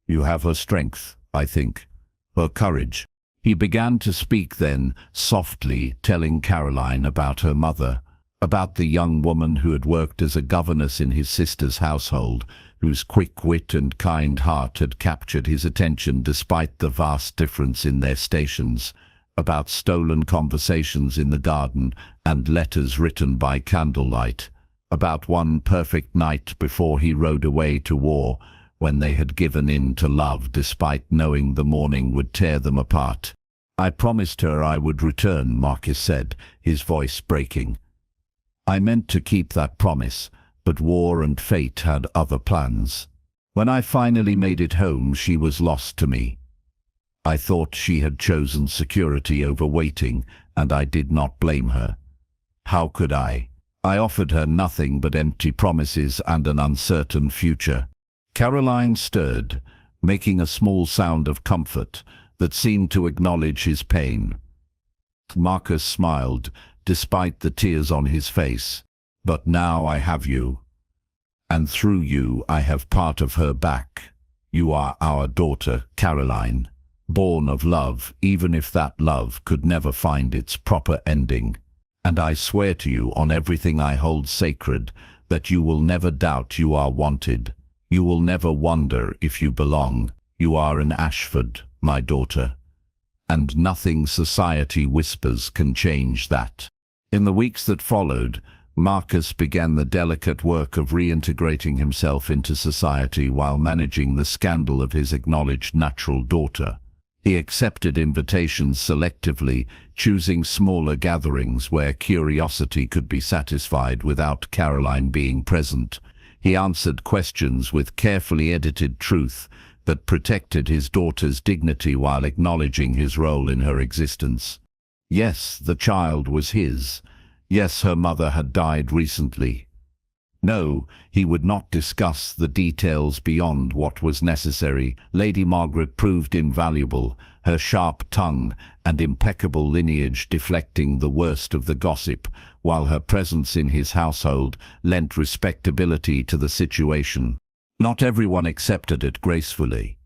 You have her strength, I think, her courage." He began to speak then, softly, telling Caroline about her mother, about the young woman who had worked as a governess in his sister's household, whose quick wit and kind heart had captured his attention despite the vast difference in their stations, about stolen conversations in the garden and letters written by candlelight, about one perfect night before he rode away to war, when they had given in to love despite knowing the morning would tear them apart. "I promised her I would return," Marcus said, his voice breaking. "I meant to keep that promise, but war and fate had other plans. When I finally made it home, she was lost to me. I thought she had chosen security over waiting, and I did not blame her. How could I? I offered her nothing but empty promises and an uncertain future." Caroline stirred, making a small sound of comfort that seemed to acknowledge his pain. Marcus smiled, despite the tears on his face. "But now I have you, and through you I have part of her back. You are our daughter, Caroline, born of love, even if that love could never find its proper ending. And I swear to you on everything I hold sacred that you will never doubt you are wanted. You will never wonder if you belong. You are an Ashford, my daughter, and nothing society whispers can change that." In the weeks that followed, Marcus began the delicate work of reintegrating himself into society while managing the scandal of his acknowledged natural daughter. He accepted invitations selectively, choosing smaller gatherings where curiosity could be satisfied without Caroline being present. He answered questions with carefully edited truth that protected his daughter's dignity while acknowledging his role in her existence. Yes, the child was his. Yes, her mother had died recently. No, he would not discuss the details beyond what was necessary. Lady Margaret proved invaluable, her sharp tongue and impeccable lineage deflecting the worst of the gossip, while her presence in his household lent respectability to the situation. Not everyone accepted it gracefully.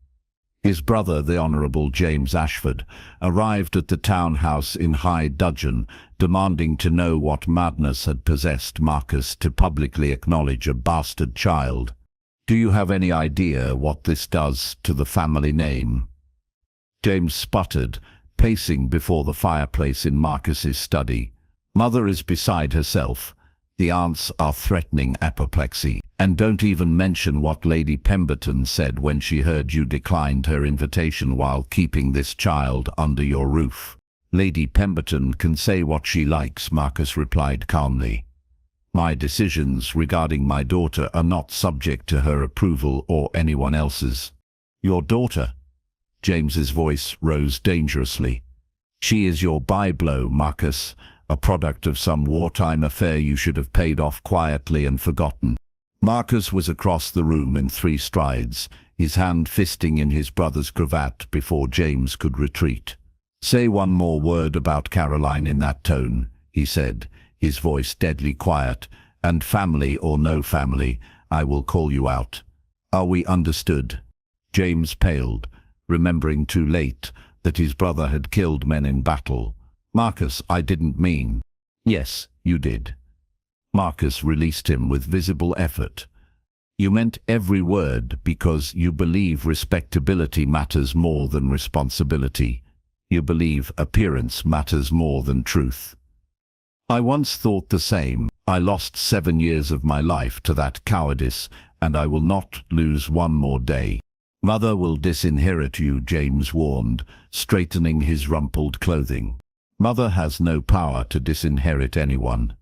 His brother, the Honourable James Ashford, arrived at the townhouse in High Dudgeon, demanding to know what madness had possessed Marcus to publicly acknowledge a bastard child. "Do you have any idea what this does to the family name?" James sputtered, pacing before the fireplace in Marcus's study. Mother is beside herself. The aunts are threatening apoplexy. And don't even mention what Lady Pemberton said when she heard you declined her invitation while keeping this child under your roof. Lady Pemberton can say what she likes, Marcus replied calmly. My decisions regarding my daughter are not subject to her approval or anyone else's. Your daughter? James's voice rose dangerously. She is your byblow, Marcus, a product of some wartime affair you should have paid off quietly and forgotten. Marcus was across the room in 3 strides, his hand fisting in his brother's cravat before James could retreat. Say one more word about Caroline in that tone, he said, his voice deadly quiet, and family or no family, I will call you out. Are we understood? James paled, remembering too late that his brother had killed men in battle. Marcus, I didn't mean. Yes, you did. Marcus released him with visible effort. You meant every word because you believe respectability matters more than responsibility. You believe appearance matters more than truth. I once thought the same. I lost 7 years of my life to that cowardice, and I will not lose one more day. Mother will disinherit you, James warned, straightening his rumpled clothing. Mother has no power to disinherit anyone.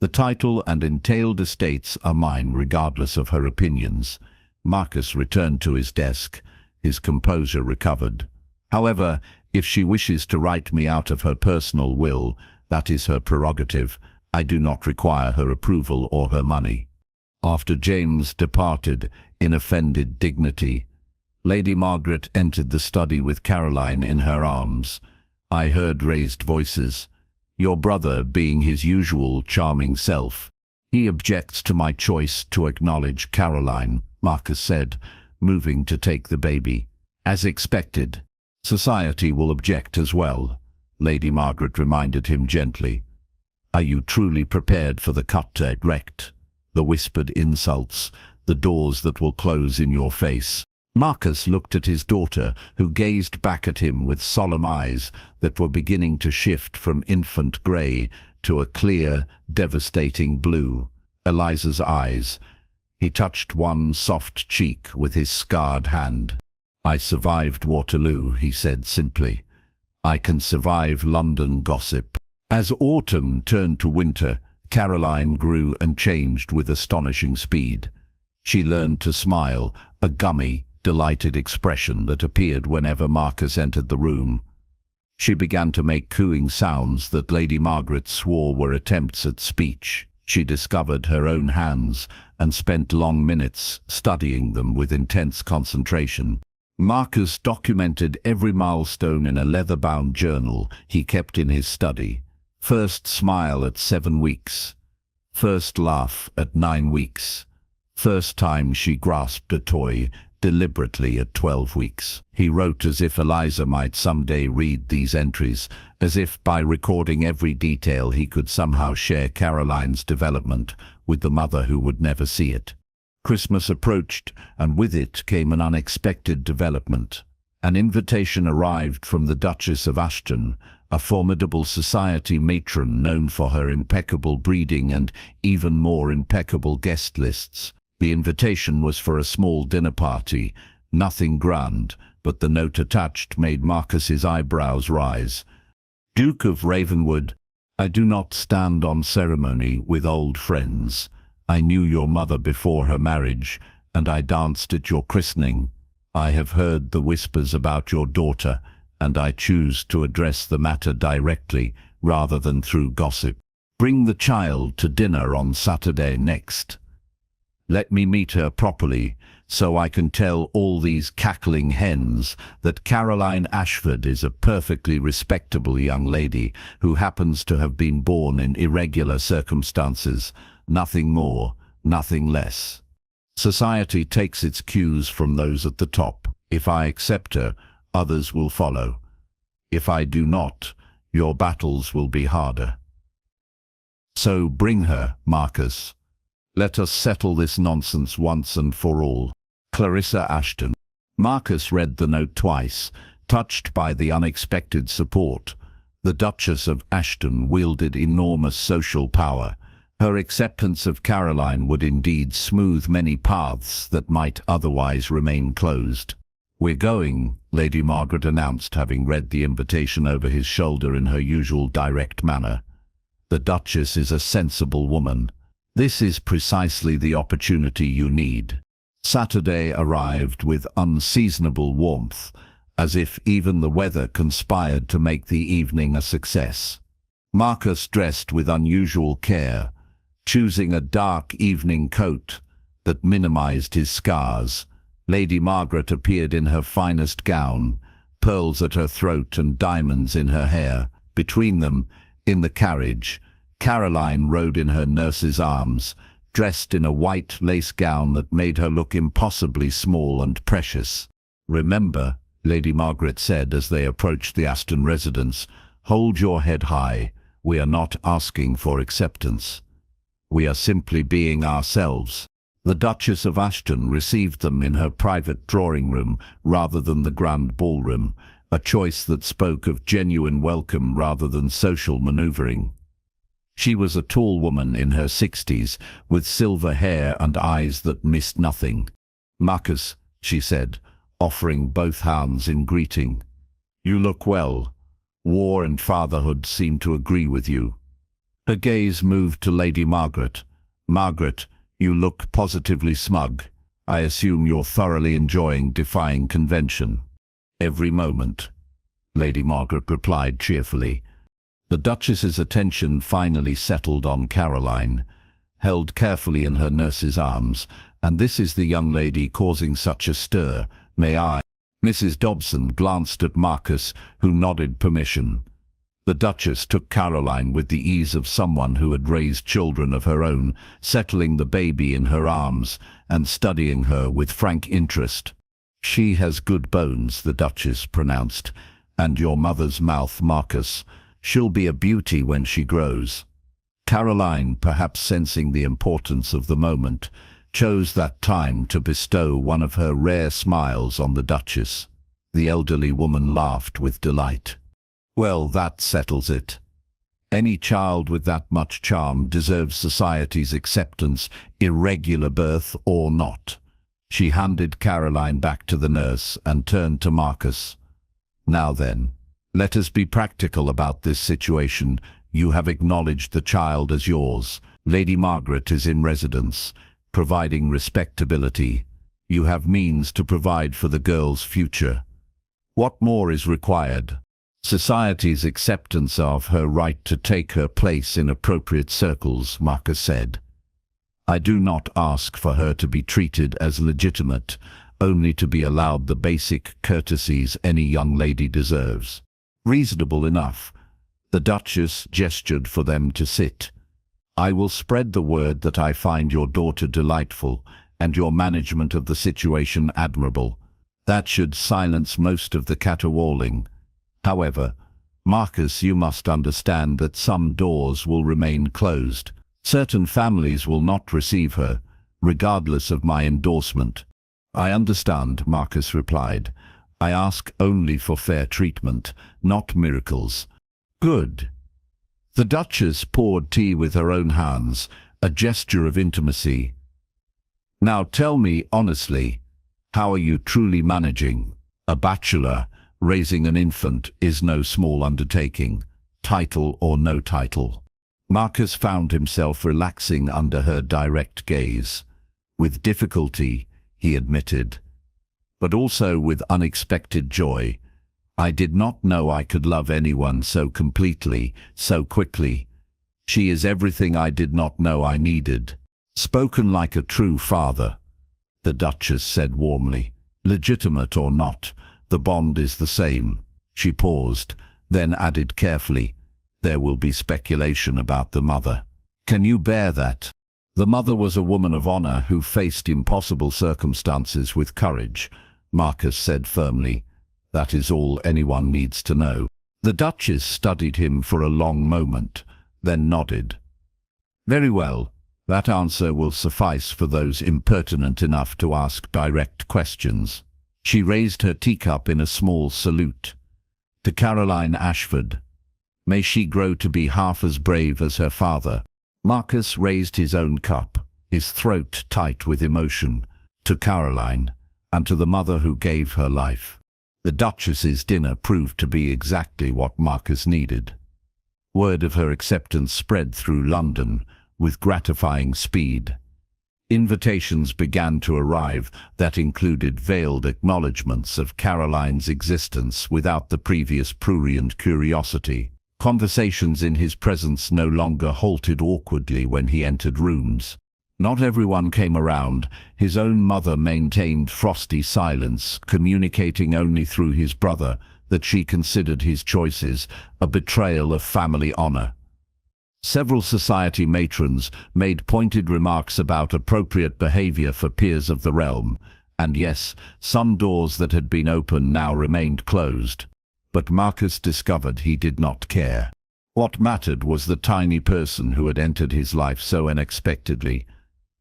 The title and entailed estates are mine regardless of her opinions. Marcus returned to his desk, his composure recovered. However, if she wishes to write me out of her personal will, that is her prerogative. I do not require her approval or her money. After James departed in offended dignity, Lady Margaret entered the study with Caroline in her arms. I heard raised voices. Your brother being his usual charming self. He objects to my choice to acknowledge Caroline, Marcus said, moving to take the baby. As expected. Society will object as well, Lady Margaret reminded him gently. Are you truly prepared for the cut direct? The whispered insults, the doors that will close in your face. Marcus looked at his daughter, who gazed back at him with solemn eyes that were beginning to shift from infant grey to a clear, devastating blue. Eliza's eyes. He touched one soft cheek with his scarred hand. I survived Waterloo, he said simply. I can survive London gossip. As autumn turned to winter, Caroline grew and changed with astonishing speed. She learned to smile, a gummy, delighted expression that appeared whenever Marcus entered the room. She began to make cooing sounds that Lady Margaret swore were attempts at speech. She discovered her own hands and spent long minutes studying them with intense concentration. Marcus documented every milestone in a leather-bound journal he kept in his study. First smile at 7 weeks. First laugh at 9 weeks. First time she grasped a toy deliberately at 12 weeks. He wrote as if Eliza might someday read these entries, as if by recording every detail he could somehow share Caroline's development with the mother who would never see it. Christmas approached, and with it came an unexpected development. An invitation arrived from the Duchess of Ashton, a formidable society matron known for her impeccable breeding and even more impeccable guest lists. The invitation was for a small dinner party, nothing grand, but the note attached made Marcus's eyebrows rise. Duke of Ravenwood, I do not stand on ceremony with old friends. I knew your mother before her marriage, and I danced at your christening. I have heard the whispers about your daughter, and I choose to address the matter directly rather than through gossip. Bring the child to dinner on Saturday next. Let me meet her properly, so I can tell all these cackling hens that Caroline Ashford is a perfectly respectable young lady who happens to have been born in irregular circumstances. Nothing more, nothing less. Society takes its cues from those at the top. If I accept her, others will follow. If I do not, your battles will be harder. So bring her, Marcus. Let us settle this nonsense once and for all. Clarissa Ashton. Marcus read the note twice, touched by the unexpected support. The Duchess of Ashton wielded enormous social power. Her acceptance of Caroline would indeed smooth many paths that might otherwise remain closed. "We're going," Lady Margaret announced, having read the invitation over his shoulder in her usual direct manner. "The Duchess is a sensible woman. This is precisely the opportunity you need." Saturday arrived with unseasonable warmth, as if even the weather conspired to make the evening a success. Marcus dressed with unusual care, choosing a dark evening coat that minimized his scars. Lady Margaret appeared in her finest gown, pearls at her throat and diamonds in her hair. Between them, in the carriage, Caroline rode in her nurse's arms, dressed in a white lace gown that made her look impossibly small and precious. "Remember," Lady Margaret said as they approached the Ashton residence, "hold your head high. We are not asking for acceptance. We are simply being ourselves." The Duchess of Ashton received them in her private drawing room rather than the grand ballroom, a choice that spoke of genuine welcome rather than social maneuvering. She was a tall woman in her 60s, with silver hair and eyes that missed nothing. "Marcus," she said, offering both hands in greeting. "You look well. War and fatherhood seem to agree with you." Her gaze moved to Lady Margaret. "Margaret, you look positively smug. I assume you're thoroughly enjoying defying convention." "Every moment," Lady Margaret replied cheerfully. The Duchess's attention finally settled on Caroline, held carefully in her nurse's arms. "And this is the young lady causing such a stir. May I?" Mrs. Dobson glanced at Marcus, who nodded permission. The Duchess took Caroline with the ease of someone who had raised children of her own, settling the baby in her arms and studying her with frank interest. "She has good bones," the Duchess pronounced, "and your mother's mouth, Marcus. She'll be a beauty when she grows." Caroline, perhaps sensing the importance of the moment, chose that time to bestow one of her rare smiles on the Duchess. The elderly woman laughed with delight. "Well, that settles it. Any child with that much charm deserves society's acceptance, irregular birth or not." She handed Caroline back to the nurse and turned to Marcus. "Now then, let us be practical about this situation. You have acknowledged the child as yours. Lady Margaret is in residence, providing respectability. You have means to provide for the girl's future. What more is required? Society's acceptance of her right to take her place in appropriate circles," Marcus said. "I do not ask for her to be treated as legitimate, only to be allowed the basic courtesies any young lady deserves." "Reasonable enough." The Duchess gestured for them to sit. "I will spread the word that I find your daughter delightful and your management of the situation admirable. That should silence most of the caterwauling. However, Marcus, you must understand that some doors will remain closed. Certain families will not receive her, regardless of my endorsement." "I understand," Marcus replied. "I ask only for fair treatment, not miracles." "Good." The Duchess poured tea with her own hands, a gesture of intimacy. "Now tell me honestly, how are you truly managing? A bachelor, raising an infant is no small undertaking, title or no title." Marcus found himself relaxing under her direct gaze. With difficulty, he admitted, but also with unexpected joy. "I did not know I could love anyone so completely, so quickly. She is everything I did not know I needed." "Spoken like a true father," the Duchess said warmly. "Legitimate or not, the bond is the same." She paused, then added carefully, "There will be speculation about the mother. Can you bear that?" "The mother was a woman of honor who faced impossible circumstances with courage," Marcus said firmly. "That is all anyone needs to know." The Duchess studied him for a long moment, then nodded. "Very well. That answer will suffice for those impertinent enough to ask direct questions." She raised her teacup in a small salute. "To Caroline Ashford, May she grow to be half as brave as her father. Marcus raised his own cup, his throat tight with emotion, to Caroline, and to the mother who gave her life. The Duchess's dinner proved to be exactly what Marcus needed. Word of her acceptance spread through London with gratifying speed. Invitations began to arrive that included veiled acknowledgments of Caroline's existence without the previous prurient curiosity. Conversations in his presence no longer halted awkwardly when he entered rooms. Not everyone came around. His own mother maintained frosty silence, communicating only through his brother that she considered his choices a betrayal of family honor. Several society matrons made pointed remarks about appropriate behavior for peers of the realm, and yes, some doors that had been open now remained closed. But Marcus discovered he did not care. What mattered was the tiny person who had entered his life so unexpectedly.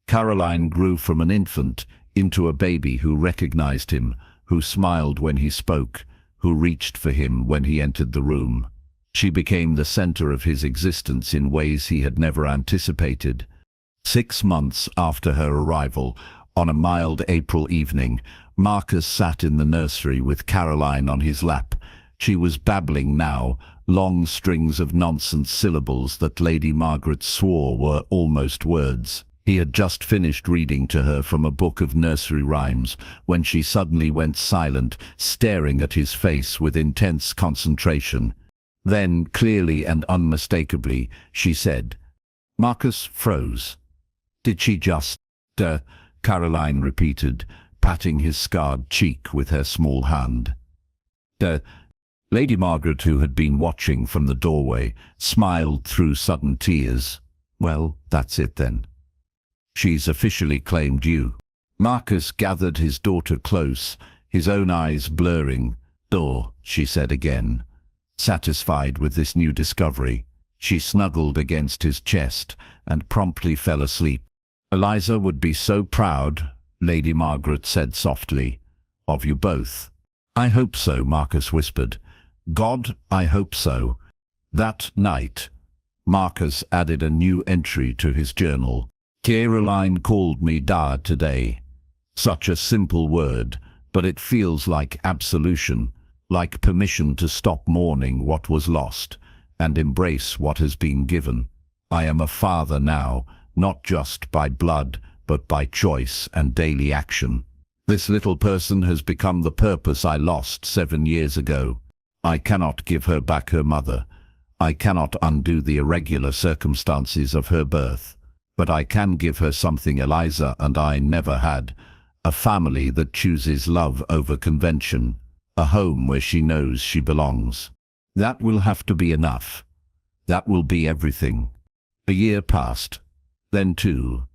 Caroline grew from an infant into a baby who recognized him, who smiled when he spoke, who reached for him when he entered the room. She became the center of his existence in ways he had never anticipated. 6 months after her arrival, on a mild April evening, Marcus sat in the nursery with Caroline on his lap. She was babbling now, long strings of nonsense syllables that Lady Margaret swore were almost words. He had just finished reading to her from a book of nursery rhymes when she suddenly went silent, staring at his face with intense concentration. Then, clearly and unmistakably, she said. Marcus froze. "Did she just, Caroline repeated, patting his scarred cheek with her small hand. Lady Margaret, who had been watching from the doorway, smiled through sudden tears. "Well, that's it then. She's officially claimed you." Marcus gathered his daughter close, his own eyes blurring. "Oh," she said again. Satisfied with this new discovery, she snuggled against his chest and promptly fell asleep. "Eliza would be so proud," Lady Margaret said softly, "of you both." "I hope so," Marcus whispered. "God, I hope so." That night, Marcus added a new entry to his journal. "Caroline called me Dad today." Such a simple word, but it feels like absolution, like permission to stop mourning what was lost and embrace what has been given. I am a father now, not just by blood, but by choice and daily action. This little person has become the purpose I lost 7 years ago. I cannot give her back her mother. I cannot undo the irregular circumstances of her birth. But I can give her something Eliza and I never had. A family that chooses love over convention. A home where she knows she belongs. That will have to be enough. That will be everything. A year passed. Then 2.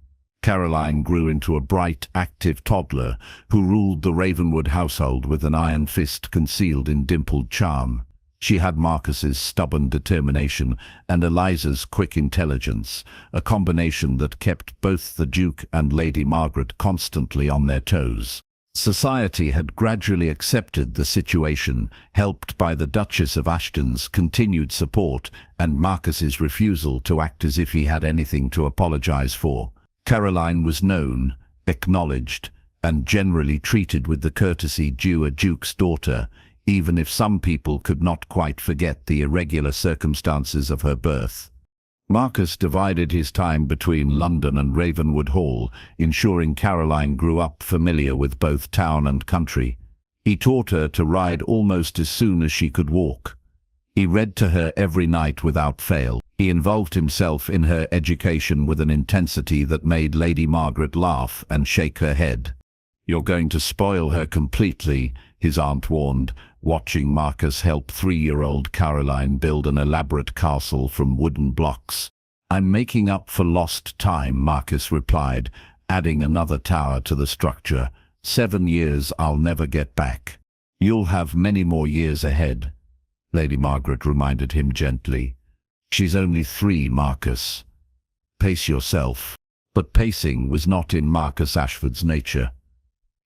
Caroline grew into a bright, active toddler who ruled the Ravenwood household with an iron fist concealed in dimpled charm. She had Marcus's stubborn determination and Eliza's quick intelligence, a combination that kept both the Duke and Lady Margaret constantly on their toes. Society had gradually accepted the situation, helped by the Duchess of Ashton's continued support and Marcus's refusal to act as if he had anything to apologize for. Caroline was known, acknowledged, and generally treated with the courtesy due a duke's daughter, even if some people could not quite forget the irregular circumstances of her birth. Marcus divided his time between London and Ravenwood Hall, ensuring Caroline grew up familiar with both town and country. He taught her to ride almost as soon as she could walk. He read to her every night without fail. He involved himself in her education with an intensity that made Lady Margaret laugh and shake her head. "You're going to spoil her completely," his aunt warned, watching Marcus help 3-year-old Caroline build an elaborate castle from wooden blocks. "I'm making up for lost time," Marcus replied, adding another tower to the structure. 7 years I'll never get back." "You'll have many more years ahead," Lady Margaret reminded him gently. "She's only 3, Marcus. Pace yourself." But pacing was not in Marcus Ashford's nature.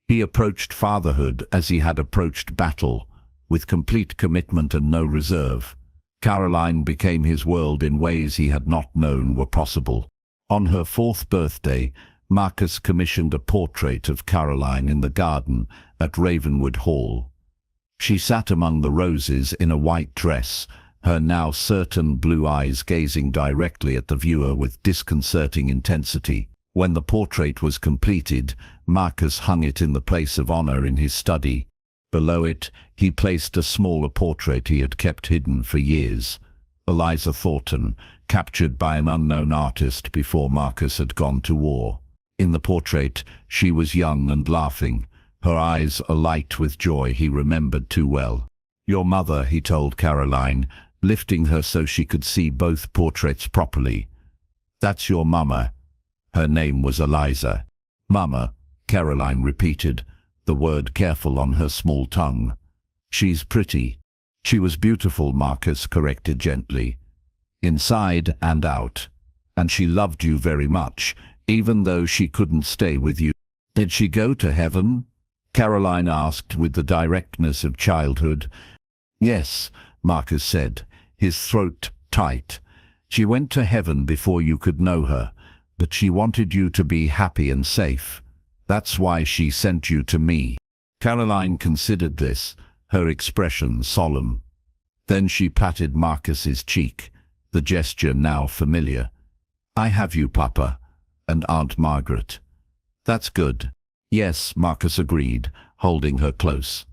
He approached fatherhood as he had approached battle, with complete commitment and no reserve. Caroline became his world in ways he had not known were possible. On her 4th birthday, Marcus commissioned a portrait of Caroline in the garden at Ravenwood Hall. She sat among the roses in a white dress, her now certain blue eyes gazing directly at the viewer with disconcerting intensity. When the portrait was completed, Marcus hung it in the place of honor in his study. Below it, he placed a smaller portrait he had kept hidden for years. Eliza Thornton, captured by an unknown artist before Marcus had gone to war. In the portrait, she was young and laughing, her eyes alight with joy he remembered too well. "Your mother," he told Caroline, lifting her so she could see both portraits properly. "That's your mama." Her name was Eliza. "Mama," Caroline repeated, the word careful on her small tongue. "She's pretty." "She was beautiful," Marcus corrected gently. "Inside and out. And she loved you very much, even though she couldn't stay with you." "Did she go to heaven?" Caroline asked with the directness of childhood. "Yes," Marcus said, his throat tight. "She went to heaven before you could know her, but she wanted you to be happy and safe. That's why she sent you to me." Caroline considered this, her expression solemn. Then she patted Marcus's cheek, the gesture now familiar. "I have you, Papa, and Aunt Margaret." "That's good." "Yes," Marcus agreed, holding her close.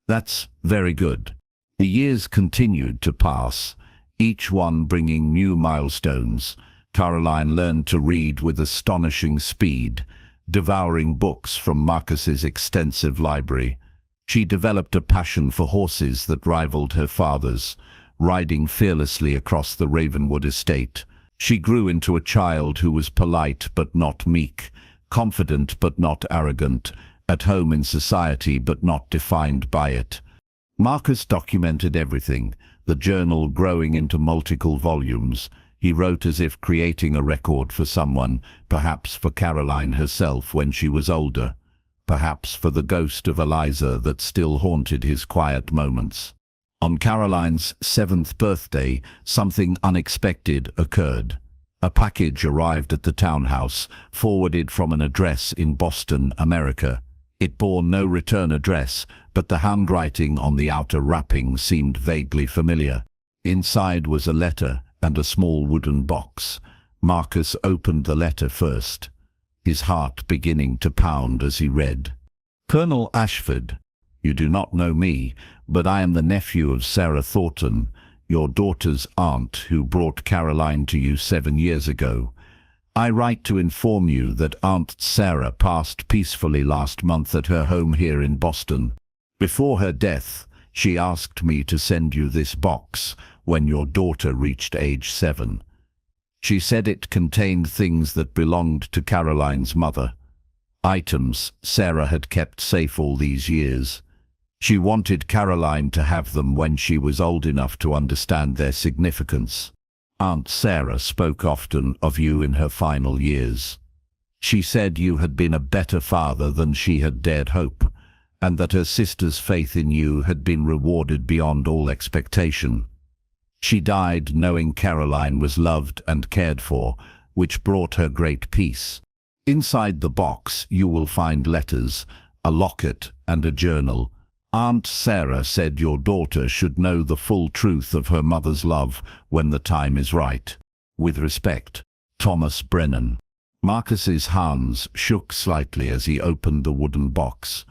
"That's very good." The years continued to pass, each one bringing new milestones. Caroline learned to read with astonishing speed, devouring books from Marcus's extensive library. She developed a passion for horses that rivaled her father's, riding fearlessly across the Ravenwood estate. She grew into a child who was polite but not meek, confident but not arrogant, at home in society but not defined by it. Marcus documented everything, the journal growing into multiple volumes. He wrote as if creating a record for someone, perhaps for Caroline herself when she was older, perhaps for the ghost of Eliza that still haunted his quiet moments. On Caroline's 7th birthday, something unexpected occurred. A package arrived at the townhouse, forwarded from an address in Boston, America. It bore no return address, but the handwriting on the outer wrapping seemed vaguely familiar. Inside was a letter and a small wooden box. Marcus opened the letter first, his heart beginning to pound as he read. "Colonel Ashford, you do not know me, but I am the nephew of Sarah Thornton, your daughter's aunt who brought Caroline to you 7 years ago. I write to inform you that Aunt Sarah passed peacefully last month at her home here in Boston. Before her death, she asked me to send you this box when your daughter reached age 7. She said it contained things that belonged to Caroline's mother, items Sarah had kept safe all these years. She wanted Caroline to have them when she was old enough to understand their significance. Aunt Sarah spoke often of you in her final years. She said you had been a better father than she had dared hope, and that her sister's faith in you had been rewarded beyond all expectation. She died knowing Caroline was loved and cared for, which brought her great peace. Inside the box you will find letters, a locket, and a journal. Aunt Sarah said your daughter should know the full truth of her mother's love when the time is right. With respect, Thomas Brennan. Marcus's hands shook slightly as he opened the wooden box.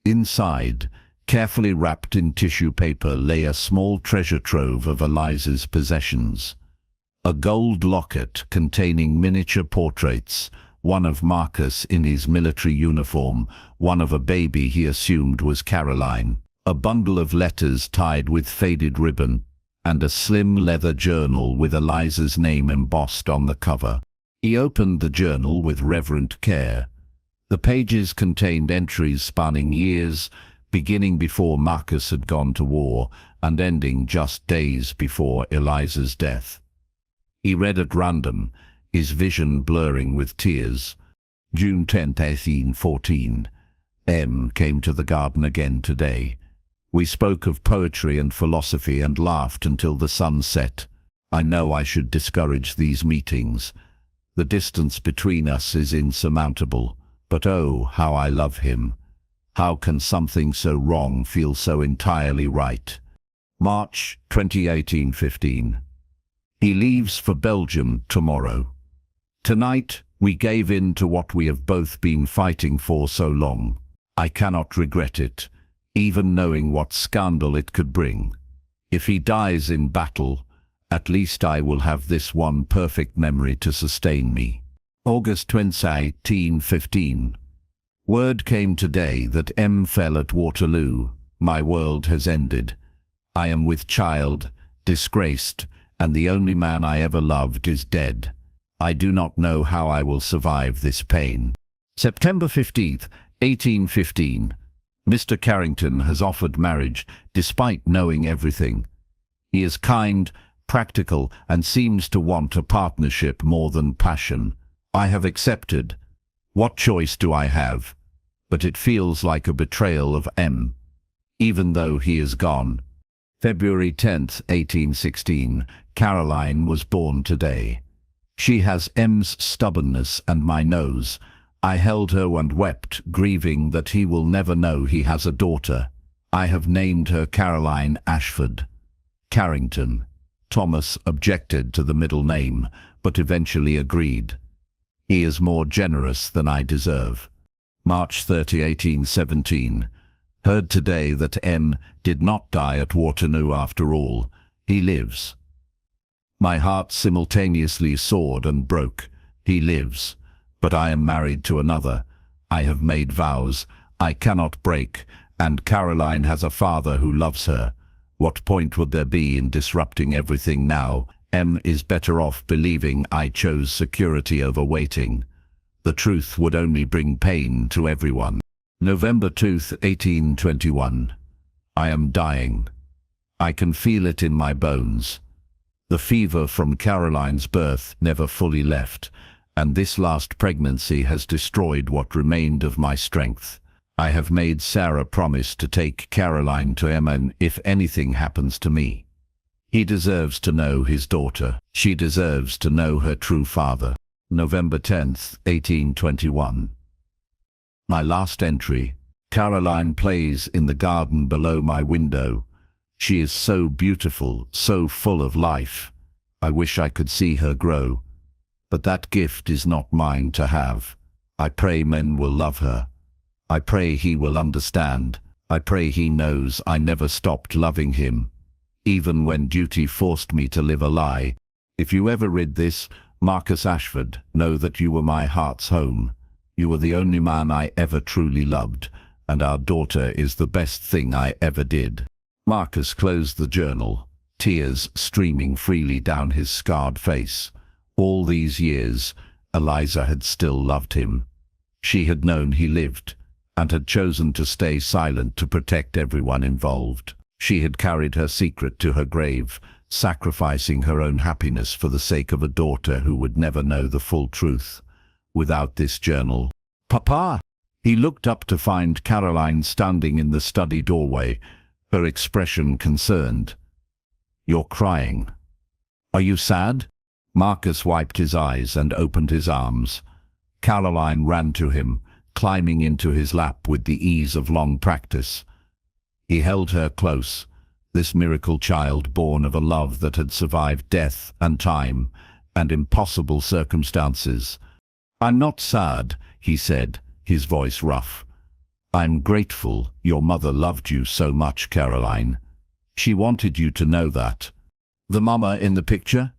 Inside, carefully wrapped in tissue paper, lay a small treasure trove of Eliza's possessions. A gold locket containing miniature portraits, one of Marcus in his military uniform, one of a baby he assumed was Caroline, a bundle of letters tied with faded ribbon, and a slim leather journal with Eliza's name embossed on the cover. He opened the journal with reverent care. The pages contained entries spanning years, beginning before Marcus had gone to war and ending just days before Eliza's death. He read at random, his vision blurring with tears. June 10, 1814. M came to the garden again today. We spoke of poetry and philosophy and laughed until the sun set. I know I should discourage these meetings. The distance between us is insurmountable, but oh, how I love him. How can something so wrong feel so entirely right? March 2018-15. He leaves for Belgium tomorrow. Tonight, we gave in to what we have both been fighting for so long. I cannot regret it, even knowing what scandal it could bring. If he dies in battle, at least I will have this one perfect memory to sustain me. August 2018-15. Word came today that M fell at Waterloo. My world has ended. I am with child, disgraced, and the only man I ever loved is dead. I do not know how I will survive this pain. September 15th, 1815. Mr. Carrington has offered marriage, despite knowing everything. He is kind, practical, and seems to want a partnership more than passion. I have accepted. What choice do I have? But it feels like a betrayal of M, even though he is gone. February 10th, 1816. Caroline was born today. She has M's stubbornness and my nose. I held her and wept, grieving that he will never know he has a daughter. I have named her Caroline Ashford. Carrington. Thomas objected to the middle name, but eventually agreed. He is more generous than I deserve. March 30, 1817. Heard today that M did not die at Waterloo after all. He lives. My heart simultaneously soared and broke. He lives. But I am married to another. I have made vows I cannot break, and Caroline has a father who loves her. What point would there be in disrupting everything now? M is better off believing I chose security over waiting. The truth would only bring pain to everyone. November 2nd, 1821. I am dying. I can feel it in my bones. The fever from Caroline's birth never fully left, and this last pregnancy has destroyed what remained of my strength. I have made Sarah promise to take Caroline to Emma if anything happens to me. He deserves to know his daughter. She deserves to know her true father. November 10th, 1821. My last entry. Caroline plays in the garden below my window. She is so beautiful, so full of life. I wish I could see her grow. But that gift is not mine to have. I pray men will love her. I pray he will understand. I pray he knows I never stopped loving him, even when duty forced me to live a lie. If you ever read this, Marcus Ashford, know that you were my heart's home. You were the only man I ever truly loved, and our daughter is the best thing I ever did. Marcus closed the journal, tears streaming freely down his scarred face. All these years, Eliza had still loved him. She had known he lived, and had chosen to stay silent to protect everyone involved. She had carried her secret to her grave, sacrificing her own happiness for the sake of a daughter who would never know the full truth. Without this journal, Papa! He looked up to find Caroline standing in the study doorway, her expression concerned. You're crying. Are you sad? Marcus wiped his eyes and opened his arms. Caroline ran to him, climbing into his lap with the ease of long practice. He held her close, this miracle child born of a love that had survived death and time and impossible circumstances. I'm not sad, he said, his voice rough. I'm grateful your mother loved you so much, Caroline. She wanted you to know that. The mama in the picture?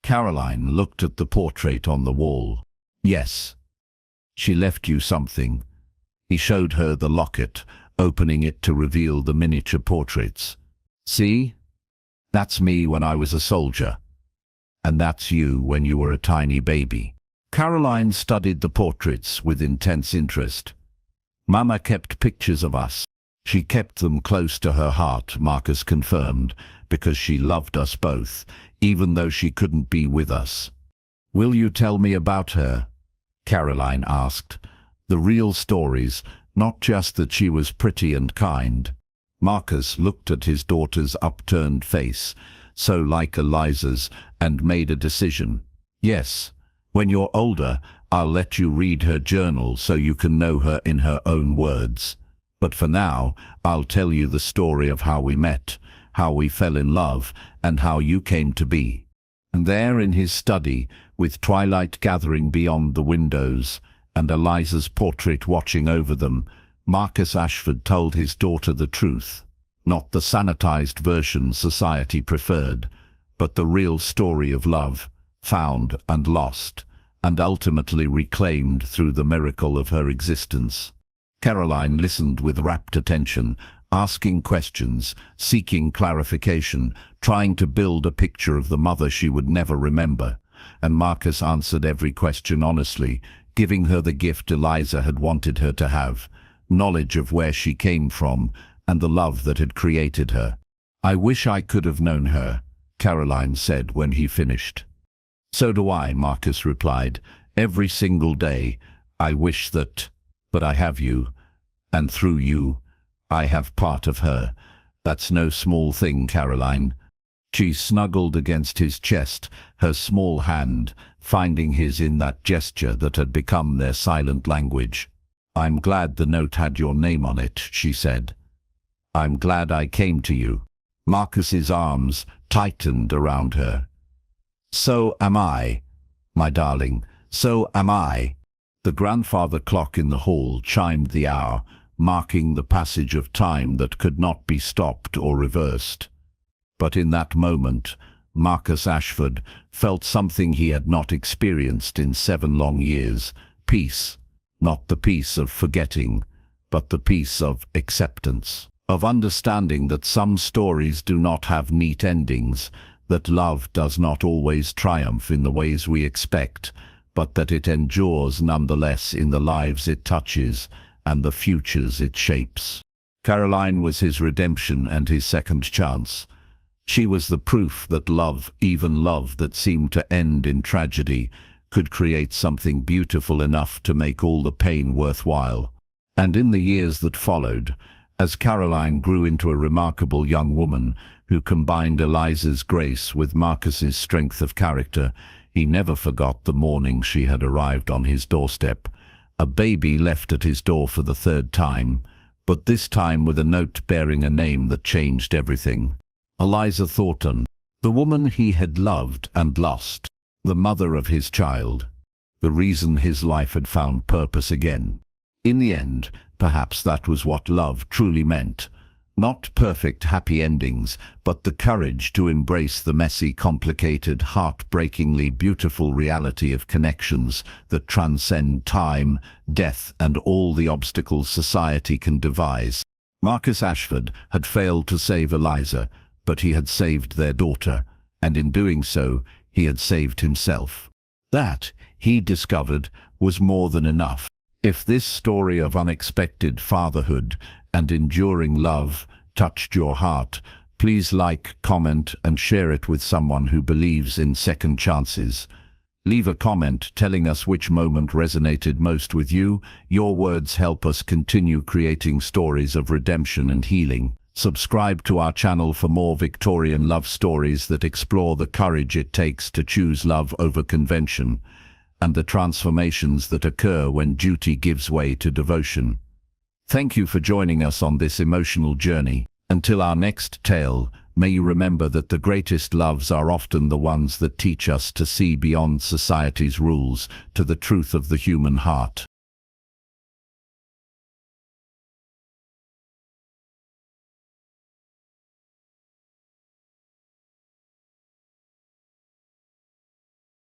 Caroline looked at the portrait on the wall. Yes. She left you something. He showed her the locket, opening it to reveal the miniature portraits. See? That's me when I was a soldier. And that's you when you were a tiny baby. Caroline studied the portraits with intense interest. Mama kept pictures of us. She kept them close to her heart, Marcus confirmed, because she loved us both, even though she couldn't be with us. Will you tell me about her? Caroline asked. The real stories, not just that she was pretty and kind. Marcus looked at his daughter's upturned face, so like Eliza's, and made a decision. Yes, when you're older, I'll let you read her journal so you can know her in her own words. But for now, I'll tell you the story of how we met, how we fell in love, and how you came to be. And there in his study, with twilight gathering beyond the windows, and Eliza's portrait watching over them, Marcus Ashford told his daughter the truth. Not the sanitized version society preferred, but the real story of love, found and lost, and ultimately reclaimed through the miracle of her existence. Caroline listened with rapt attention, asking questions, seeking clarification, trying to build a picture of the mother she would never remember. And Marcus answered every question honestly, giving her the gift Eliza had wanted her to have, knowledge of where she came from and the love that had created her. "I wish I could have known her," Caroline said when he finished. "So do I," Marcus replied. "Every single day. I wish that, but I have you, and through you, I have part of her. That's no small thing, Caroline." She snuggled against his chest, her small hand finding his in that gesture that had become their silent language. "I'm glad the note had your name on it," she said. "I'm glad I came to you." Marcus's arms tightened around her. "So am I, my darling, so am I." The grandfather clock in the hall chimed the hour, marking the passage of time that could not be stopped or reversed. But in that moment, Marcus Ashford felt something he had not experienced in 7 long years: peace. Not the peace of forgetting, but the peace of acceptance, of understanding that some stories do not have neat endings, that love does not always triumph in the ways we expect, but that it endures nonetheless in the lives it touches and the futures it shapes. Caroline was his redemption and his second chance. She was the proof that love, even love that seemed to end in tragedy, could create something beautiful enough to make all the pain worthwhile. And in the years that followed, as Caroline grew into a remarkable young woman who combined Eliza's grace with Marcus's strength of character, he never forgot the morning she had arrived on his doorstep, a baby left at his door for the 3rd time, but this time with a note bearing a name that changed everything. Eliza Thornton, the woman he had loved and lost, the mother of his child, the reason his life had found purpose again. In the end, perhaps that was what love truly meant. Not perfect happy endings, but the courage to embrace the messy, complicated, heartbreakingly beautiful reality of connections that transcend time, death, and all the obstacles society can devise. Marcus Ashford had failed to save Eliza, but he had saved their daughter, and in doing so, he had saved himself. That, he discovered, was more than enough. If this story of unexpected fatherhood and enduring love touched your heart, please like, comment, and share it with someone who believes in second chances. Leave a comment telling us which moment resonated most with you. Your words help us continue creating stories of redemption and healing. Subscribe to our channel for more Victorian love stories that explore the courage it takes to choose love over convention, and the transformations that occur when duty gives way to devotion. Thank you for joining us on this emotional journey. Until our next tale, may you remember that the greatest loves are often the ones that teach us to see beyond society's rules to the truth of the human heart.